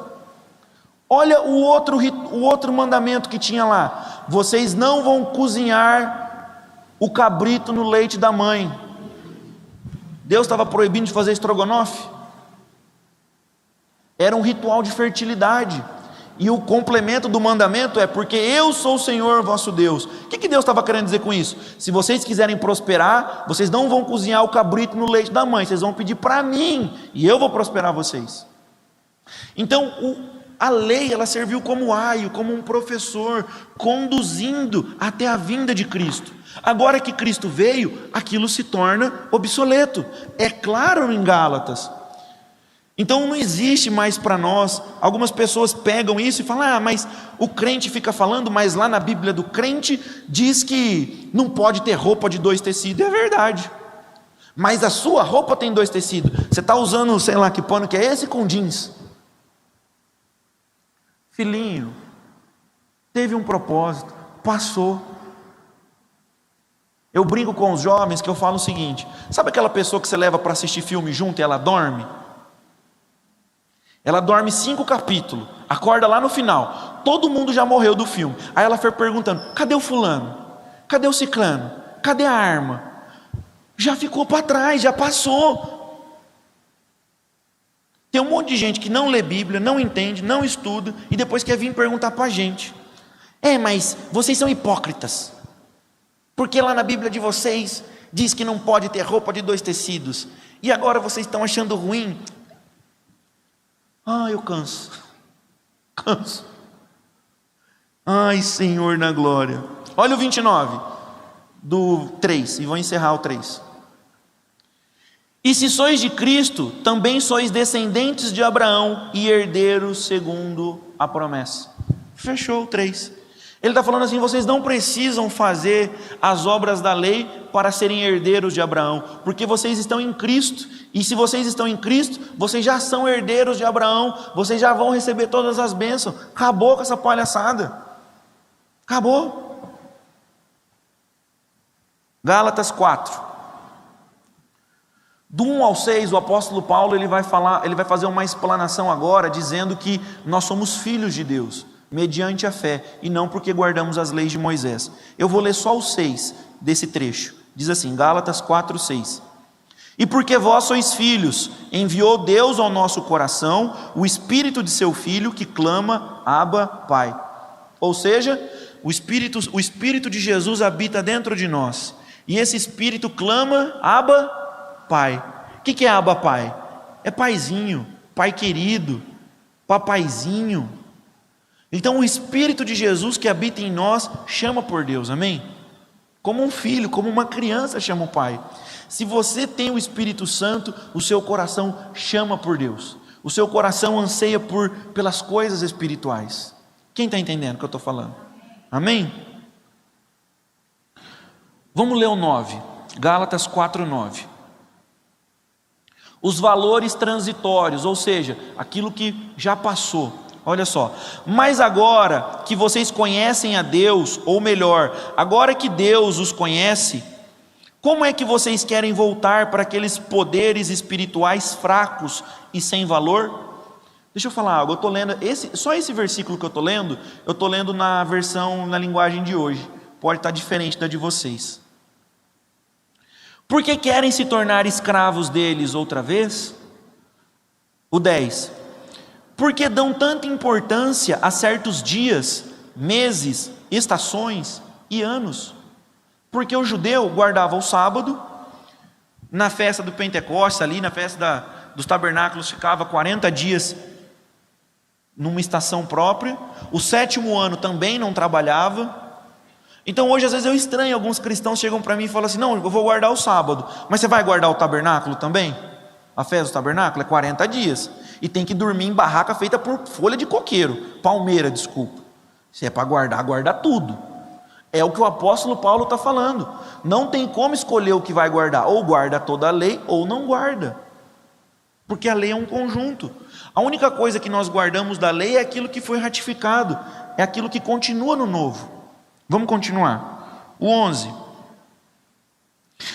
Olha o outro mandamento que tinha lá: vocês não vão cozinhar o cabrito no leite da mãe. Deus estava proibindo de fazer estrogonofe. Era um ritual de fertilidade. E o complemento do mandamento é: porque eu sou o Senhor vosso Deus. O que Deus estava querendo dizer com isso? Se vocês quiserem prosperar, vocês não vão cozinhar o cabrito no leite da mãe, vocês vão pedir para mim, e eu vou prosperar vocês. Então a lei, ela serviu como aio, como um professor, conduzindo até a vinda de Cristo. Agora que Cristo veio, aquilo se torna obsoleto. É claro em Gálatas. Então não existe mais para nós. Algumas pessoas pegam isso e falam: mas o crente fica falando, mas lá na Bíblia do crente diz que não pode ter roupa de 2 tecidos. É verdade, mas a sua roupa tem 2 tecidos. Você está usando, sei lá que pano que é esse, com jeans. Filhinho, teve um propósito, passou. Eu brinco com os jovens que eu falo o seguinte: sabe aquela pessoa que você leva para assistir filme junto e ela dorme? Ela dorme 5 capítulos, acorda lá no final, todo mundo já morreu do filme. Aí ela foi perguntando: cadê o fulano? Cadê o ciclano? Cadê a arma? Já ficou para trás, já passou. Tem um monte de gente que não lê Bíblia, não entende, não estuda, e depois quer vir perguntar para a gente: mas vocês são hipócritas, porque lá na Bíblia de vocês diz que não pode ter roupa de 2 tecidos, e agora vocês estão achando ruim. Eu canso. Ai, Senhor na glória. Olha o 29 do 3, e vou encerrar o 3. E se sois de Cristo, também sois descendentes de Abraão e herdeiros segundo a promessa. Fechou o 3. Ele está falando assim: vocês não precisam fazer as obras da lei para serem herdeiros de Abraão, porque vocês estão em Cristo, e se vocês estão em Cristo, vocês já são herdeiros de Abraão, vocês já vão receber todas as bênçãos. Acabou com essa palhaçada, acabou. Gálatas 4, Do 1 ao 6, o apóstolo Paulo ele vai fazer uma explanação agora, dizendo que nós somos filhos de Deus, mediante a fé, e não porque guardamos as leis de Moisés. Eu vou ler só o 6 desse trecho. Diz assim, Gálatas 4, 6. E porque vós sois filhos, enviou Deus ao nosso coração o Espírito de seu Filho, que clama, Abba, Pai. Ou seja, o Espírito de Jesus habita dentro de nós, e esse Espírito clama, Abba, Pai. O que é Abba, Pai? É paizinho, pai querido, papaizinho. Então o Espírito de Jesus que habita em nós chama por Deus, amém? Como um filho, como uma criança chama o Pai. Se você tem o Espírito Santo, o seu coração chama por Deus, o seu coração anseia pelas coisas espirituais. Quem está entendendo o que eu estou falando? Amém? Vamos ler o 9, Gálatas 4, 9. Os valores transitórios, ou seja, aquilo que já passou. Olha só, mas agora que vocês conhecem a Deus, ou melhor, agora que Deus os conhece, como é que vocês querem voltar para aqueles poderes espirituais fracos e sem valor? Deixa eu falar algo, eu estou lendo, só esse versículo que eu estou lendo na versão, na linguagem de hoje, pode estar diferente da de vocês. Por que querem se tornar escravos deles outra vez? O 10. Porque dão tanta importância a certos dias, meses, estações e anos? Porque o judeu guardava o sábado, na festa do Pentecostes, ali na festa dos tabernáculos, ficava 40 dias numa estação própria, o 7º ano também não trabalhava. Então hoje às vezes eu estranho, alguns cristãos chegam para mim e falam assim, não, eu vou guardar o sábado, mas você vai guardar o tabernáculo também? A festa do tabernáculo é 40 dias, e tem que dormir em barraca feita por folha de coqueiro, palmeira, desculpa. Se é para guardar, guarda tudo. É o que o apóstolo Paulo está falando, não tem como escolher o que vai guardar, ou guarda toda a lei, ou não guarda, porque a lei é um conjunto. A única coisa que nós guardamos da lei é aquilo que foi ratificado, é aquilo que continua no novo. Vamos continuar. O 11.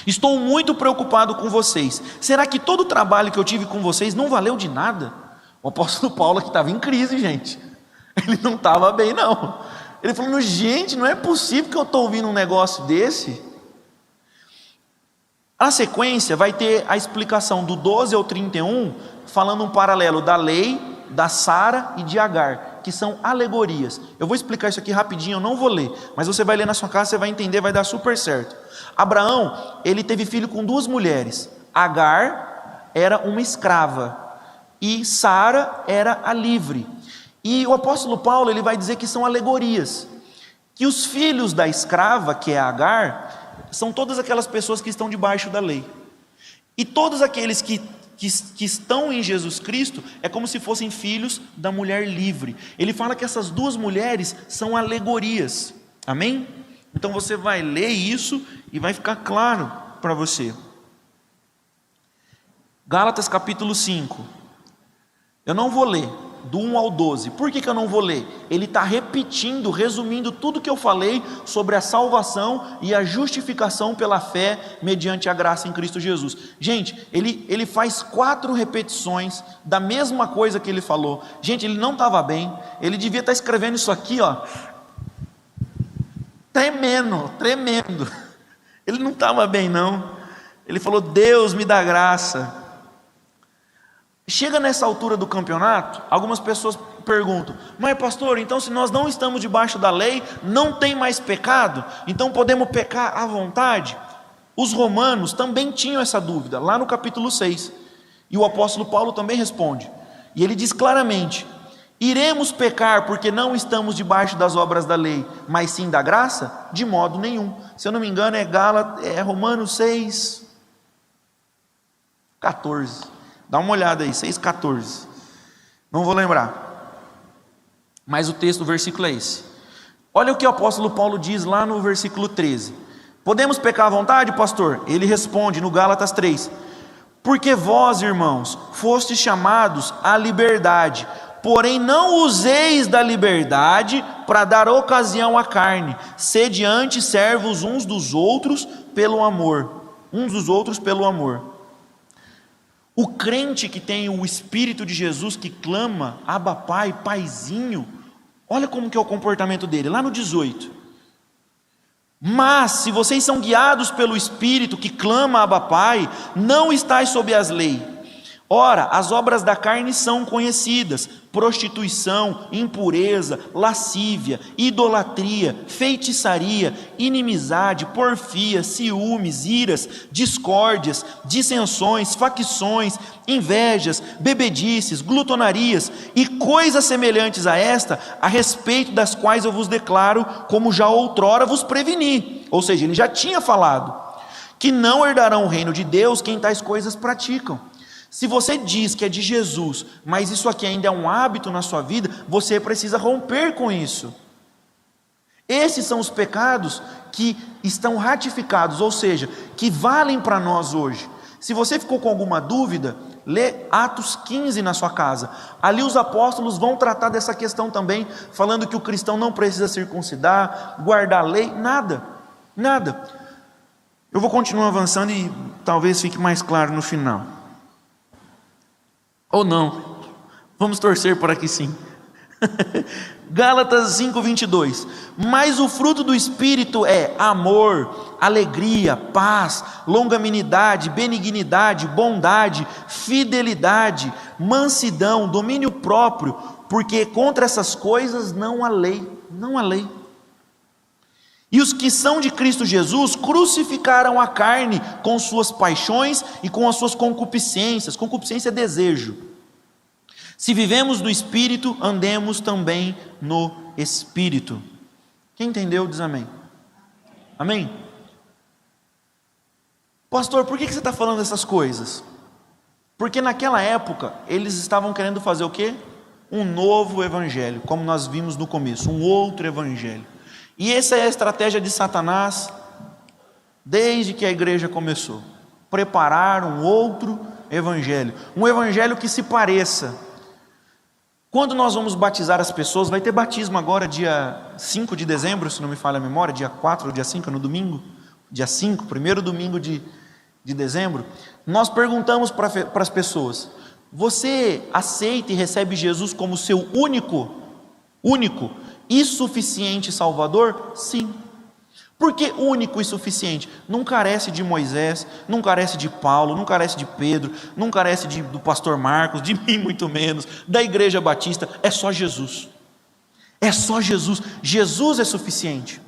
Estou muito preocupado com vocês. Será que todo o trabalho que eu tive com vocês não valeu de nada? O apóstolo Paulo que estava em crise, gente. Ele não estava bem, não. Ele falou, gente, não é possível que eu estou ouvindo um negócio desse. A sequência vai ter a explicação do 12 ao 31, falando um paralelo da lei, da Sara e de Agar, que são alegorias. Eu vou explicar isso aqui rapidinho, eu não vou ler, mas você vai ler na sua casa, você vai entender, vai dar super certo. Abraão, ele teve filho com 2 mulheres. Agar era uma escrava e Sara era a livre. E o apóstolo Paulo, ele vai dizer que são alegorias, que os filhos da escrava, que é Agar, são todas aquelas pessoas que estão debaixo da lei. E todos aqueles que estão em Jesus Cristo, é como se fossem filhos da mulher livre. Ele fala que essas 2 mulheres são alegorias, amém? Então você vai ler isso e vai ficar claro para você. Gálatas capítulo 5, eu não vou ler, do 1 ao 12, por que eu não vou ler? Ele está repetindo, resumindo tudo que eu falei sobre a salvação e a justificação pela fé mediante a graça em Cristo Jesus. Gente, ele faz 4 repetições da mesma coisa que ele falou. Gente, ele não estava bem, ele devia estar escrevendo isso aqui, ó, tremendo, ele não estava bem não, ele falou, Deus me dá graça. Chega nessa altura do campeonato, algumas pessoas perguntam, mas pastor, então se nós não estamos debaixo da lei, não tem mais pecado? Então podemos pecar à vontade? Os romanos também tinham essa dúvida, lá no capítulo 6, e o apóstolo Paulo também responde, e ele diz claramente, iremos pecar porque não estamos debaixo das obras da lei, mas sim da graça? De modo nenhum. Se eu não me engano é Romanos 6, 14, dá uma olhada aí, 6,14, não vou lembrar, mas o texto, o versículo é esse. Olha o que o apóstolo Paulo diz lá no versículo 13, podemos pecar à vontade, pastor? Ele responde no Gálatas 3, porque vós, irmãos, fostes chamados à liberdade, porém não useis da liberdade para dar ocasião à carne, sede antes servos uns dos outros pelo amor. O crente que tem o Espírito de Jesus, que clama, Abba Pai, Paizinho, olha como que é o comportamento dele, lá no 18. Mas, se vocês são guiados pelo Espírito que clama, Abba Pai, não estáis sob as leis. Ora, as obras da carne são conhecidas: prostituição, impureza, lascívia, idolatria, feitiçaria, inimizade, porfia, ciúmes, iras, discórdias, dissensões, facções, invejas, bebedices, glutonarias e coisas semelhantes a esta, a respeito das quais eu vos declaro, como já outrora vos preveni. Ou seja, ele já tinha falado que não herdarão o reino de Deus quem tais coisas praticam. Se você diz que é de Jesus, mas isso aqui ainda é um hábito na sua vida, você precisa romper com isso. Esses são os pecados que estão ratificados, ou seja, que valem para nós hoje. Se você ficou com alguma dúvida, lê Atos 15 na sua casa. Ali os apóstolos vão tratar dessa questão também, falando que o cristão não precisa circuncidar, guardar a lei, nada. Eu vou continuar avançando e talvez fique mais claro no final. Ou não, vamos torcer para que sim. Gálatas 5:22. Mas o fruto do Espírito é amor, alegria, paz, longanimidade, benignidade, bondade, fidelidade, mansidão, domínio próprio, porque contra essas coisas não há lei. E os que são de Cristo Jesus crucificaram a carne com suas paixões e com as suas concupiscências. Concupiscência é desejo. Se vivemos no Espírito, andemos também no Espírito. Quem entendeu, diz amém. Amém? Pastor, por que você está falando essas coisas? Porque naquela época, eles estavam querendo fazer o quê? Um novo evangelho, como nós vimos no começo, um outro evangelho. E essa é a estratégia de Satanás, desde que a igreja começou. Preparar um outro evangelho, um evangelho que se pareça. Quando nós vamos batizar as pessoas, vai ter batismo agora dia 5 de dezembro, se não me falha a memória, dia 4 ou dia 5, no domingo, dia 5, primeiro domingo de dezembro, nós perguntamos para as pessoas: você aceita e recebe Jesus como seu único e suficiente Salvador? Sim. Por que único e suficiente? Não carece de Moisés, não carece de Paulo, não carece de Pedro, não carece do pastor Marcos, de mim muito menos, da igreja batista. É só Jesus. É só Jesus. Jesus é suficiente.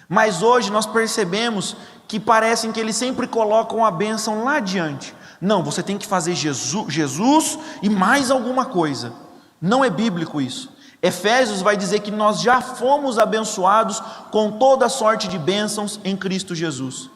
Mas hoje nós percebemos que parecem que eles sempre colocam a bênção lá adiante. Não, você tem que fazer Jesus e mais alguma coisa. Não é bíblico isso. Efésios vai dizer que nós já fomos abençoados com toda sorte de bênçãos em Cristo Jesus.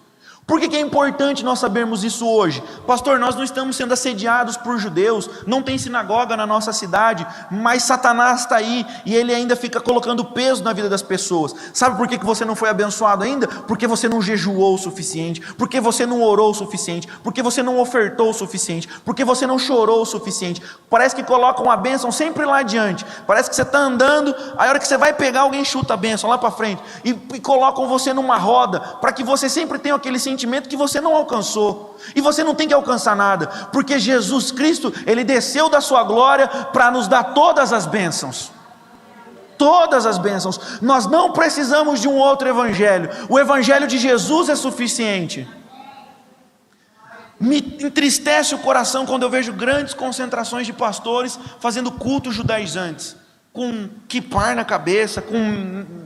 Por que é importante nós sabermos isso hoje? Pastor, nós não estamos sendo assediados por judeus, não tem sinagoga na nossa cidade, mas Satanás está aí e ele ainda fica colocando peso na vida das pessoas. Sabe por que você não foi abençoado ainda? Porque você não jejuou o suficiente, porque você não orou o suficiente, porque você não ofertou o suficiente, porque você não chorou o suficiente. Parece que colocam a bênção sempre lá adiante. Parece que você está andando, a hora que você vai pegar, alguém chuta a bênção lá para frente e colocam você numa roda, para que você sempre tenha aquele sentimento que você não alcançou, e você não tem que alcançar nada, porque Jesus Cristo, Ele desceu da sua glória para nos dar todas as bênçãos. Todas as bênçãos. Nós não precisamos de um outro evangelho. O evangelho de Jesus é suficiente. Me entristece o coração quando eu vejo grandes concentrações de pastores fazendo cultos judaizantes, com kippar na cabeça, com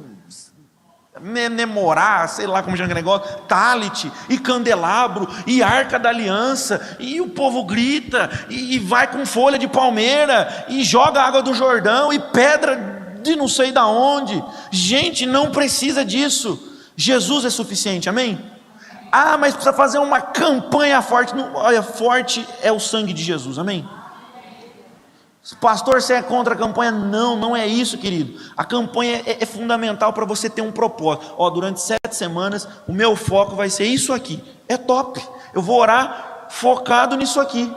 memorar, sei lá como chama aquele negócio, talit, e candelabro, e arca da aliança, e o povo grita, e vai com folha de palmeira, e joga água do Jordão, e pedra de não sei da onde. Gente, não precisa disso. Jesus é suficiente, amém? Ah, mas precisa fazer uma campanha forte. Não, olha, forte é o sangue de Jesus, amém? Pastor, você é contra a campanha? Não, não é isso, querido. A campanha é fundamental para você ter um propósito. Durante 7 semanas, o meu foco vai ser isso aqui. É top. Eu vou orar focado nisso aqui.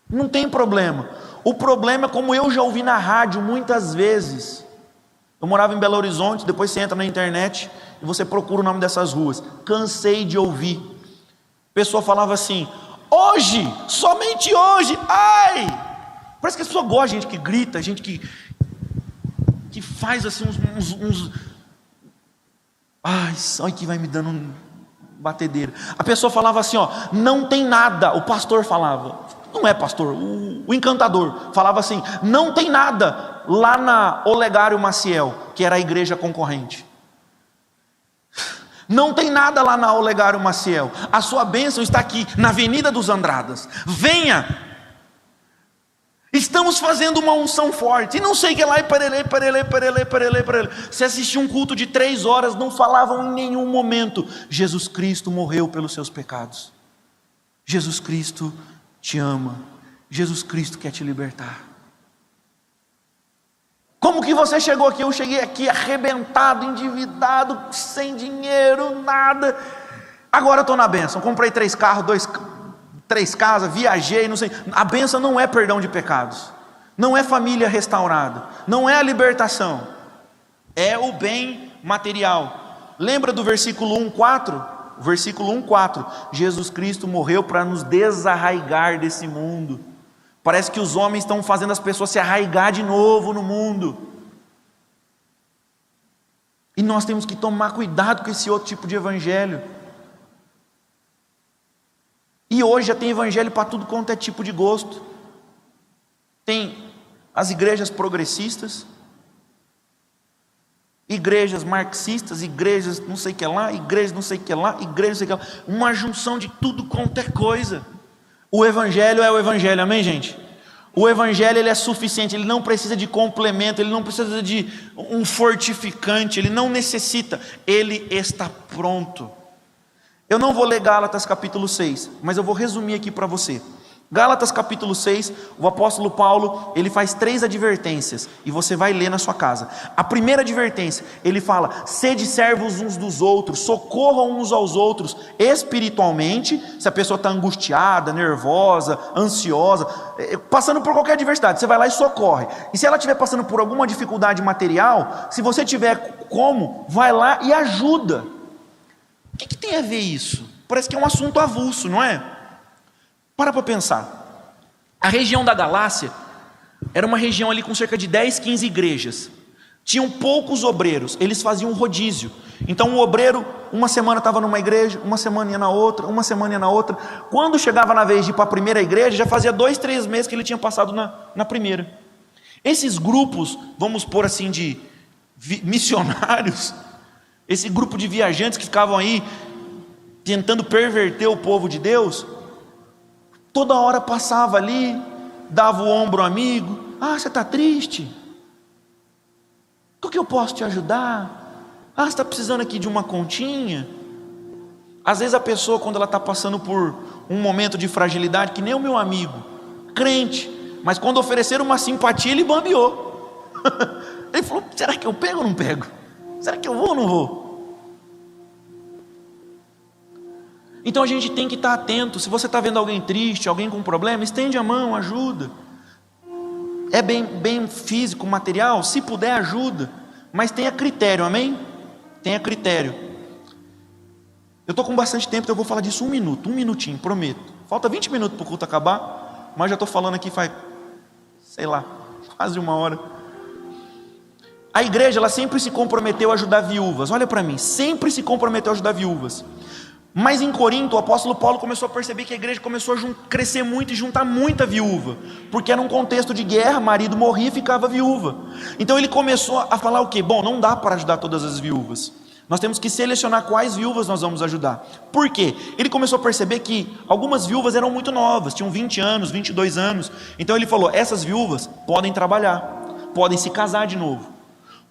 Não tem problema. O problema é como eu já ouvi na rádio muitas vezes. Eu morava em Belo Horizonte, depois você entra na internet e você procura o nome dessas ruas. Cansei de ouvir. A pessoa falava assim: Hoje, somente hoje. Ai! Parece que as pessoas gostam de gente que grita, gente que faz assim uns. Ai, só que vai me dando um batedeira. A pessoa falava assim, ó, não tem nada. O pastor falava, não é pastor, o encantador falava assim, não tem nada lá na Olegário Maciel, que era a igreja concorrente. Não tem nada lá na Olegário Maciel. A sua bênção está aqui, na Avenida dos Andradas. Venha. Estamos fazendo uma unção forte. E não sei o que lá, e parelê. Se assistia um culto de 3 horas, não falavam em nenhum momento: Jesus Cristo morreu pelos seus pecados. Jesus Cristo te ama. Jesus Cristo quer te libertar. Como que você chegou aqui? Eu cheguei aqui arrebentado, endividado, sem dinheiro, nada. Agora eu estou na bênção. Comprei 3 carros, 3 casas, viajei, não sei. A bênção não é perdão de pecados, não é família restaurada, não é a libertação, é o bem material. Lembra do versículo 1:4? Versículo 1:4. Jesus Cristo morreu para nos desarraigar desse mundo. Parece que os homens estão fazendo as pessoas se arraigar de novo no mundo. E nós temos que tomar cuidado com esse outro tipo de evangelho. E hoje já tem evangelho para tudo quanto é tipo de gosto. Tem as igrejas progressistas, igrejas marxistas, igrejas não sei o que lá, igrejas não sei o que lá, igrejas não sei o que lá. Uma junção de tudo quanto é coisa. O evangelho é o evangelho, amém, gente? O evangelho ele é suficiente, ele não precisa de complemento, ele não precisa de um fortificante, ele não necessita, ele está pronto. Eu não vou ler Gálatas capítulo 6, mas eu vou resumir aqui para você. Gálatas capítulo 6, o apóstolo Paulo, ele faz 3 advertências, e você vai ler na sua casa. A primeira advertência, ele fala: sede servos uns dos outros, socorram uns aos outros espiritualmente. Se a pessoa está angustiada, nervosa, ansiosa, passando por qualquer adversidade, você vai lá e socorre. E se ela estiver passando por alguma dificuldade material, se você tiver como, vai lá e ajuda. O que tem a ver isso? Parece que é um assunto avulso, não é? Para pensar. A região da Galácia era uma região ali com cerca de 10, 15 igrejas. Tinham poucos obreiros, eles faziam um rodízio. Então o obreiro, uma semana estava numa igreja, uma semana ia na outra, uma semana ia na outra. Quando chegava na vez de ir para a primeira igreja, já fazia 2, 3 meses que ele tinha passado na primeira. Esses grupos, vamos pôr assim, de missionários, esse grupo de viajantes que ficavam aí tentando perverter o povo de Deus, toda hora passava ali, dava o ombro ao amigo: ah, você está triste? O que eu posso te ajudar? Ah, você está precisando aqui de uma continha? Às vezes a pessoa, quando ela está passando por um momento de fragilidade, que nem o meu amigo, crente, mas quando ofereceram uma simpatia, ele bambeou. Ele falou: será que eu pego ou não pego? Será que eu vou ou não vou? Então a gente tem que estar atento. Se você está vendo alguém triste, alguém com problema, estende a mão, ajuda. É bem físico, material, se puder ajuda, mas tenha critério, amém? Tenha critério. Eu estou com bastante tempo, então eu vou falar disso um minutinho, prometo. Falta 20 minutos para o culto acabar, mas já estou falando aqui faz, sei lá, quase 1 hora. A igreja, ela sempre se comprometeu a ajudar viúvas. Olha para mim, sempre se comprometeu a ajudar viúvas. Mas em Corinto, o apóstolo Paulo começou a perceber que a igreja começou a crescer muito e juntar muita viúva, porque era um contexto de guerra, marido morria e ficava viúva. Então ele começou a falar o quê? Bom, não dá para ajudar todas as viúvas, nós temos que selecionar quais viúvas nós vamos ajudar. Por quê? Ele começou a perceber que algumas viúvas eram muito novas, tinham 20 anos, 22 anos. Então ele falou: essas viúvas podem trabalhar, podem se casar de novo.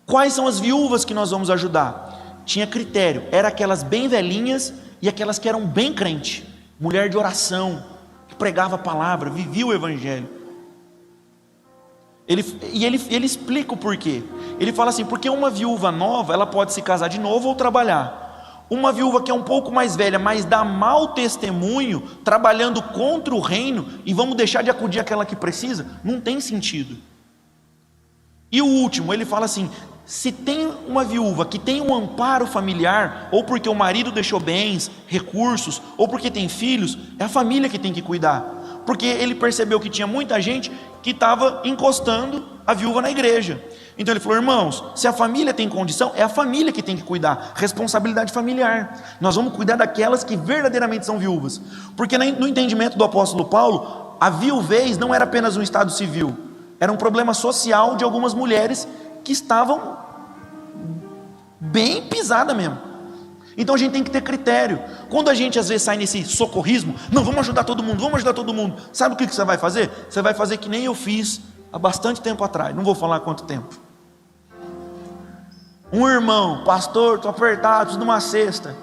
Quais são as viúvas que nós vamos ajudar? Tinha critério, eram aquelas bem velhinhas e aquelas que eram bem crente, mulher de oração, que pregava a palavra, vivia o evangelho. Ele explica o porquê. Ele fala assim: porque uma viúva nova, ela pode se casar de novo ou trabalhar. Uma viúva que é um pouco mais velha, mas dá mau testemunho, trabalhando contra o reino, e vamos deixar de acudir àquela que precisa, não tem sentido. E o último, ele fala assim: Se tem uma viúva que tem um amparo familiar, ou porque o marido deixou bens, recursos, ou porque tem filhos, é a família que tem que cuidar. Porque ele percebeu que tinha muita gente que estava encostando a viúva na igreja. Então ele falou: irmãos, se a família tem condição, é a família que tem que cuidar, responsabilidade familiar. Nós vamos cuidar daquelas que verdadeiramente são viúvas. Porque no entendimento do apóstolo Paulo, a viuvez não era apenas um estado civil, era um problema social de algumas mulheres que estavam bem pisada mesmo. Então a gente tem que ter critério. Quando a gente às vezes sai nesse socorrismo, não, vamos ajudar todo mundo, vamos ajudar todo mundo. Sabe o que você vai fazer? Você vai fazer que nem eu fiz há bastante tempo atrás, não vou falar quanto tempo. Um irmão, pastor, estou apertado, preciso de uma cesta.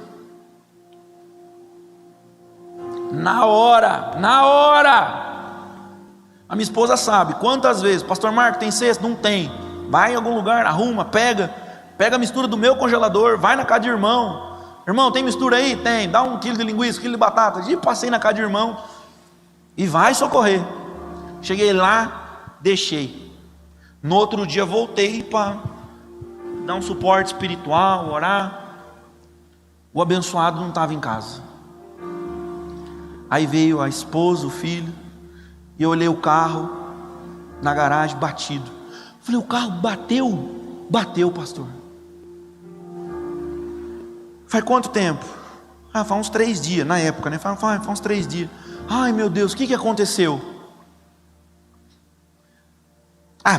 Na hora. A minha esposa sabe quantas vezes: pastor Marco, tem cesta? Não tem. Vai em algum lugar, arruma, pega a mistura do meu congelador, vai na casa de irmão. Irmão, tem mistura aí? Tem. Dá 1 quilo de linguiça, 1 quilo de batata. E passei na casa de irmão e vai socorrer. Cheguei lá, deixei. No outro dia voltei para dar um suporte espiritual, orar. O abençoado não estava em casa. Aí veio a esposa, o filho, e eu olhei o carro na garagem batido. Falei: o carro bateu, pastor. Faz quanto tempo? Faz uns 3 dias, na época, né? Faz uns 3 dias. Ai, meu Deus, o que aconteceu?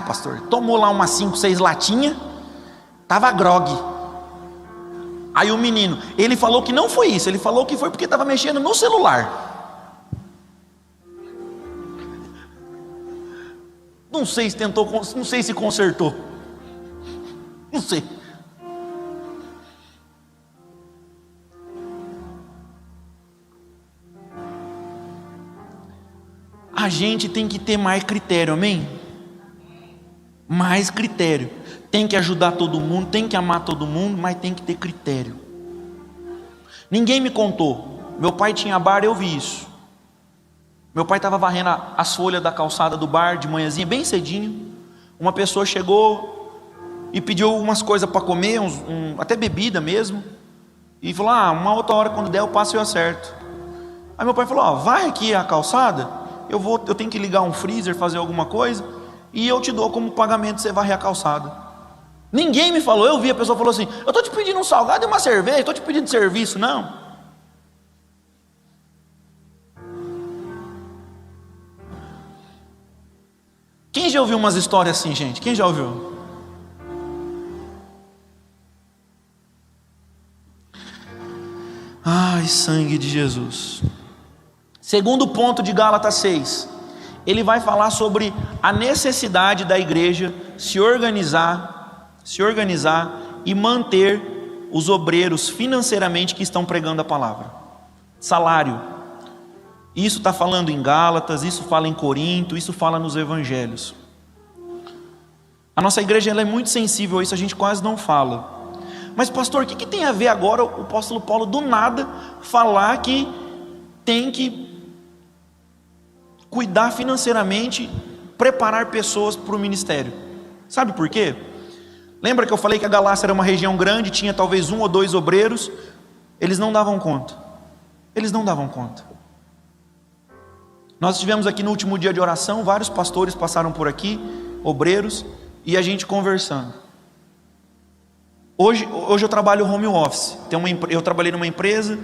Pastor, tomou lá umas 5, 6 latinhas, estava grogue. Aí o menino, ele falou que não foi isso, ele falou que foi porque estava mexendo no celular. Não sei se tentou, não sei se consertou. Não sei. A gente tem que ter mais critério, amém? Mais critério. Tem que ajudar todo mundo, tem que amar todo mundo, mas tem que ter critério. Ninguém me contou. Meu pai tinha bar, eu vi isso. Meu pai estava varrendo as folhas da calçada do bar de manhãzinha, bem cedinho. Uma pessoa chegou e pediu umas coisas para comer, até bebida mesmo. E falou: uma outra hora quando der eu passo e eu acerto. Aí meu pai falou: vai aqui a calçada, eu tenho que ligar um freezer, fazer alguma coisa, e eu te dou como pagamento, você varrer a calçada. Ninguém me falou. Eu vi, a pessoa falou assim: eu estou te pedindo um salgado e uma cerveja, estou te pedindo serviço. Não. Quem já ouviu umas histórias assim, gente? Quem já ouviu? Ai, sangue de Jesus. Segundo ponto de Gálatas 6, ele vai falar sobre a necessidade da igreja se organizar e manter os obreiros financeiramente que estão pregando a palavra. Salário. Isso está falando em Gálatas, isso fala em Corinto, isso fala nos evangelhos. A nossa igreja ela é muito sensível a isso, a gente quase não fala. Mas pastor, o que tem a ver agora o apóstolo Paulo do nada falar que tem que cuidar financeiramente, preparar pessoas para o ministério? Sabe por quê? Lembra que eu falei que a Galácia era uma região grande, tinha talvez 1 ou 2 obreiros? Eles não davam conta. Nós estivemos aqui no último dia de oração, vários pastores passaram por aqui, obreiros, e a gente conversando. Hoje eu trabalho home office. Eu trabalhei numa empresa,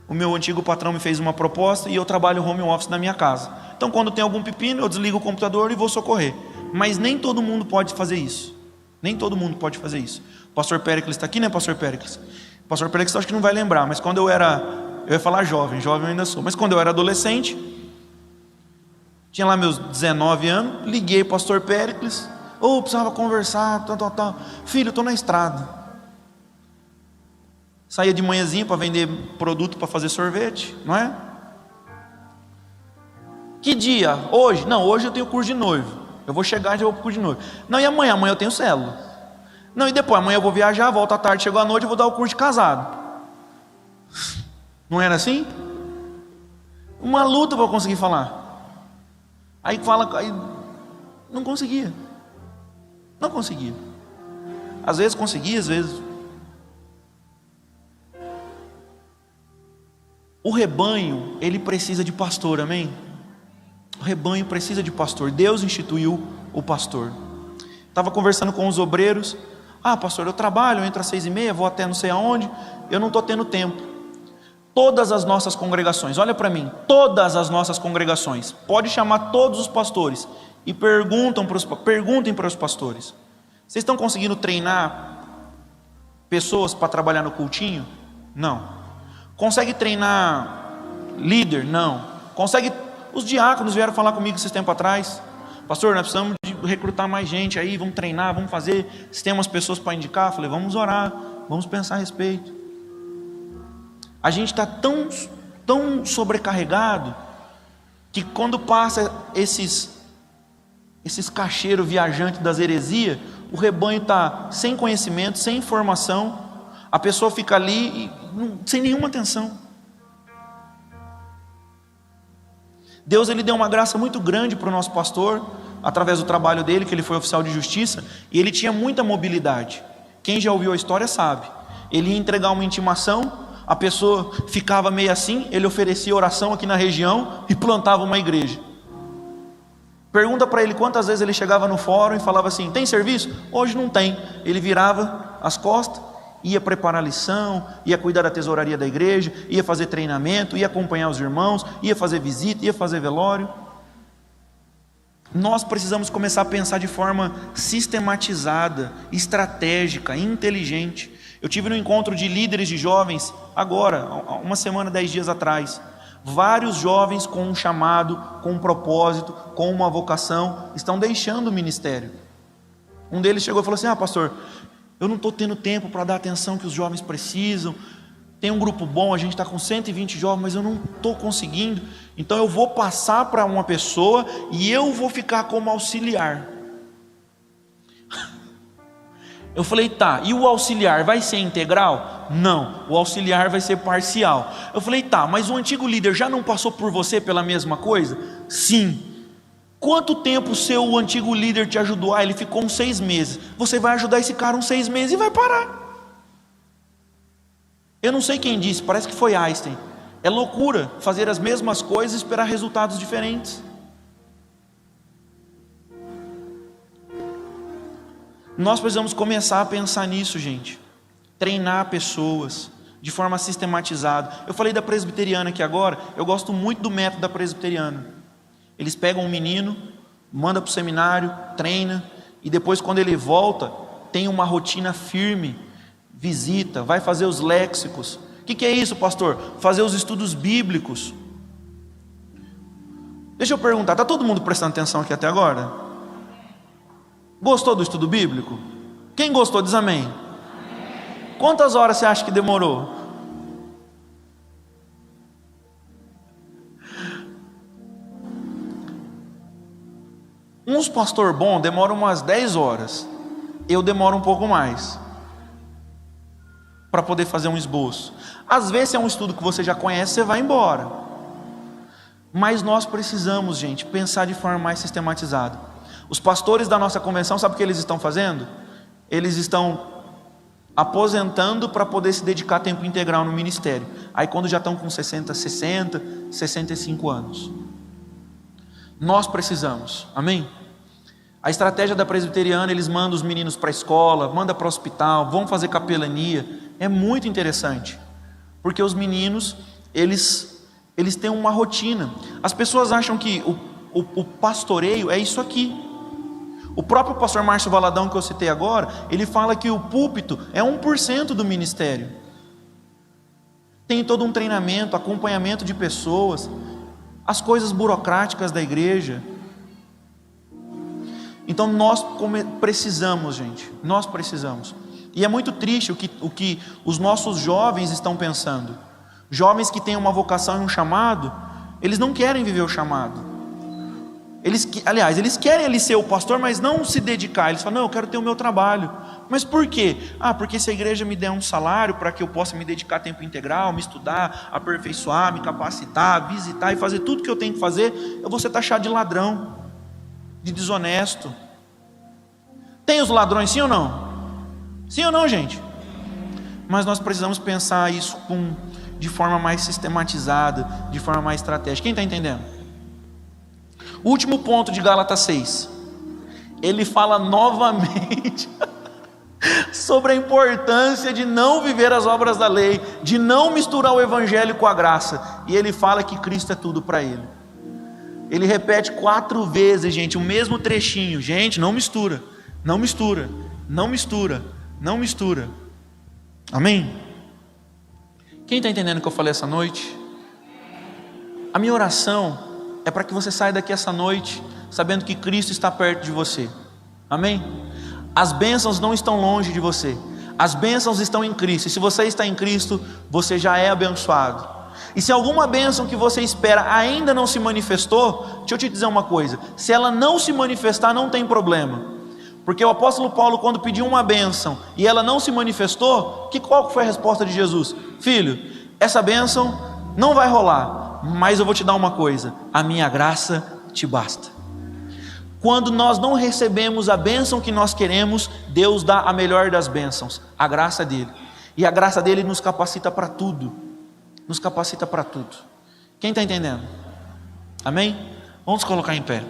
o meu antigo patrão me fez uma proposta e eu trabalho home office na minha casa. Então quando tem algum pepino, eu desligo o computador e vou socorrer. Mas nem todo mundo pode fazer isso. O pastor Péricles está aqui, né, pastor Péricles? O pastor Péricles acho que não vai lembrar, mas quando eu ia falar jovem eu ainda sou, mas quando eu era adolescente, tinha lá meus 19 anos, liguei para o pastor Péricles, precisava conversar, tal. Filho, eu estou na estrada. Saía de manhãzinha para vender produto para fazer sorvete, não é? Que dia? Hoje? Não, hoje eu tenho curso de noivo. Eu vou chegar e já vou para o curso de noivo. Não, e amanhã? Amanhã eu tenho célula. Não, e depois? Amanhã eu vou viajar, volto à tarde, chego à noite, eu vou dar o curso de casado. Não era assim? Uma luta para conseguir falar. Aí não conseguia. Às vezes consegui, às vezes. O rebanho, ele precisa de pastor, amém? O rebanho precisa de pastor. Deus instituiu o pastor. Estava conversando com os obreiros. Pastor, eu trabalho, eu entro às 6h30, vou até não sei aonde, eu não estou tendo tempo. Todas as nossas congregações, olha para mim, todas as nossas congregações, pode chamar todos os pastores e perguntem para os pastores: vocês estão conseguindo treinar pessoas para trabalhar no cultinho? Não. Consegue treinar líder? Não. Consegue? Os diáconos vieram falar comigo esses tempos atrás: pastor, nós precisamos de recrutar mais gente aí, vamos treinar, vamos fazer, se tem umas pessoas para indicar. Eu falei: vamos orar, vamos pensar a respeito. A gente está tão sobrecarregado que quando passa esses cacheiros viajantes das heresias, o rebanho está sem conhecimento, sem informação, a pessoa fica ali sem nenhuma atenção. Deus, ele deu uma graça muito grande para o nosso pastor, através do trabalho dele, que ele foi oficial de justiça, e ele tinha muita mobilidade. Quem já ouviu a história sabe. Ele ia entregar uma intimação, a pessoa ficava meio assim, ele oferecia oração aqui na região e plantava uma igreja. Pergunta para ele quantas vezes ele chegava no fórum e falava assim: tem serviço? Hoje não tem. Ele virava as costas, ia preparar lição, ia cuidar da tesouraria da igreja, ia fazer treinamento, ia acompanhar os irmãos, ia fazer visita, ia fazer velório. Nós precisamos começar a pensar de forma sistematizada, estratégica, inteligente. Eu tive no encontro de líderes de jovens agora, uma semana, 10 dias atrás. Vários jovens com um chamado, com um propósito, com uma vocação, estão deixando o ministério. Um deles chegou e falou assim: pastor, eu não estou tendo tempo para dar a atenção que os jovens precisam. Tem um grupo bom, a gente está com 120 jovens, mas eu não estou conseguindo. Então eu vou passar para uma pessoa e eu vou ficar como auxiliar. Eu falei: tá, e o auxiliar vai ser integral? Não, o auxiliar vai ser parcial. Eu falei: tá, mas o antigo líder já não passou por você pela mesma coisa? Sim. Quanto tempo o seu antigo líder te ajudou? Ele ficou uns 6 meses. Você vai ajudar esse cara uns 6 meses e vai parar. Eu não sei quem disse, parece que foi Einstein. É loucura fazer as mesmas coisas e esperar resultados diferentes. Nós precisamos começar a pensar nisso, gente. Treinar pessoas de forma sistematizada. Eu falei da presbiteriana aqui agora. Eu gosto muito do método da presbiteriana. Eles pegam um menino, manda para o seminário, treina, e depois quando ele volta, tem uma rotina firme, visita, vai fazer os léxicos. O que é isso, pastor? Fazer os estudos bíblicos. Deixa eu perguntar, está todo mundo prestando atenção aqui até agora? Gostou do estudo bíblico? Quem gostou diz amém. Quantas horas você acha que demorou? Uns pastor bom demoram umas 10 horas. Eu demoro um pouco mais para poder fazer um esboço. Às vezes é um estudo que você já conhece, você vai embora. Mas nós precisamos, gente, pensar de forma mais sistematizada. Os pastores da nossa convenção, sabe o que eles estão fazendo? Eles estão aposentando para poder se dedicar a tempo integral no ministério. Aí quando já estão com 60, 65 anos. Nós precisamos, amém? A estratégia da presbiteriana, eles mandam os meninos para a escola, mandam para o hospital, vão fazer capelania. É muito interessante, porque os meninos, eles têm uma rotina. As pessoas acham que o pastoreio é isso aqui. O próprio pastor Márcio Valadão, que eu citei agora, ele fala que o púlpito é 1% do ministério. Tem todo um treinamento, acompanhamento de pessoas, as coisas burocráticas da igreja. Então nós precisamos, gente, nós precisamos. E é muito triste o que os nossos jovens estão pensando. Jovens que têm uma vocação e um chamado, eles não querem viver o chamado. Eles querem ali ser o pastor, mas não se dedicar. Eles falam: não, eu quero ter o meu trabalho. Mas por quê? Porque se a igreja me der um salário para que eu possa me dedicar a tempo integral, me estudar, aperfeiçoar, me capacitar, visitar e fazer tudo que eu tenho que fazer, eu vou ser taxado de ladrão, de desonesto. Tem os ladrões sim ou não? Sim ou não, gente? Mas nós precisamos pensar isso de forma mais sistematizada, de forma mais estratégica. Quem está entendendo? O último ponto de Gálatas 6, ele fala novamente sobre a importância de não viver as obras da lei, de não misturar o evangelho com a graça, e ele fala que Cristo é tudo para ele. Ele repete 4 vezes, gente, o mesmo trechinho. Gente, não mistura, não mistura, não mistura, não mistura. Amém? Quem está entendendo o que eu falei essa noite? A minha oração é para que você saia daqui essa noite sabendo que Cristo está perto de você. Amém? As bênçãos não estão longe de você. As bênçãos estão em Cristo. E se você está em Cristo, você já é abençoado. E se alguma bênção que você espera ainda não se manifestou, deixa eu te dizer uma coisa: se ela não se manifestar, não tem problema. Porque o apóstolo Paulo, quando pediu uma bênção e ela não se manifestou, qual foi a resposta de Jesus? Filho, essa bênção não vai rolar, mas eu vou te dar uma coisa: a minha graça te basta. Quando nós não recebemos a bênção que nós queremos, Deus dá a melhor das bênçãos, a graça dele. E a graça dele nos capacita para tudo. Nos capacita para tudo. Quem está entendendo? Amém? Vamos colocar em pé.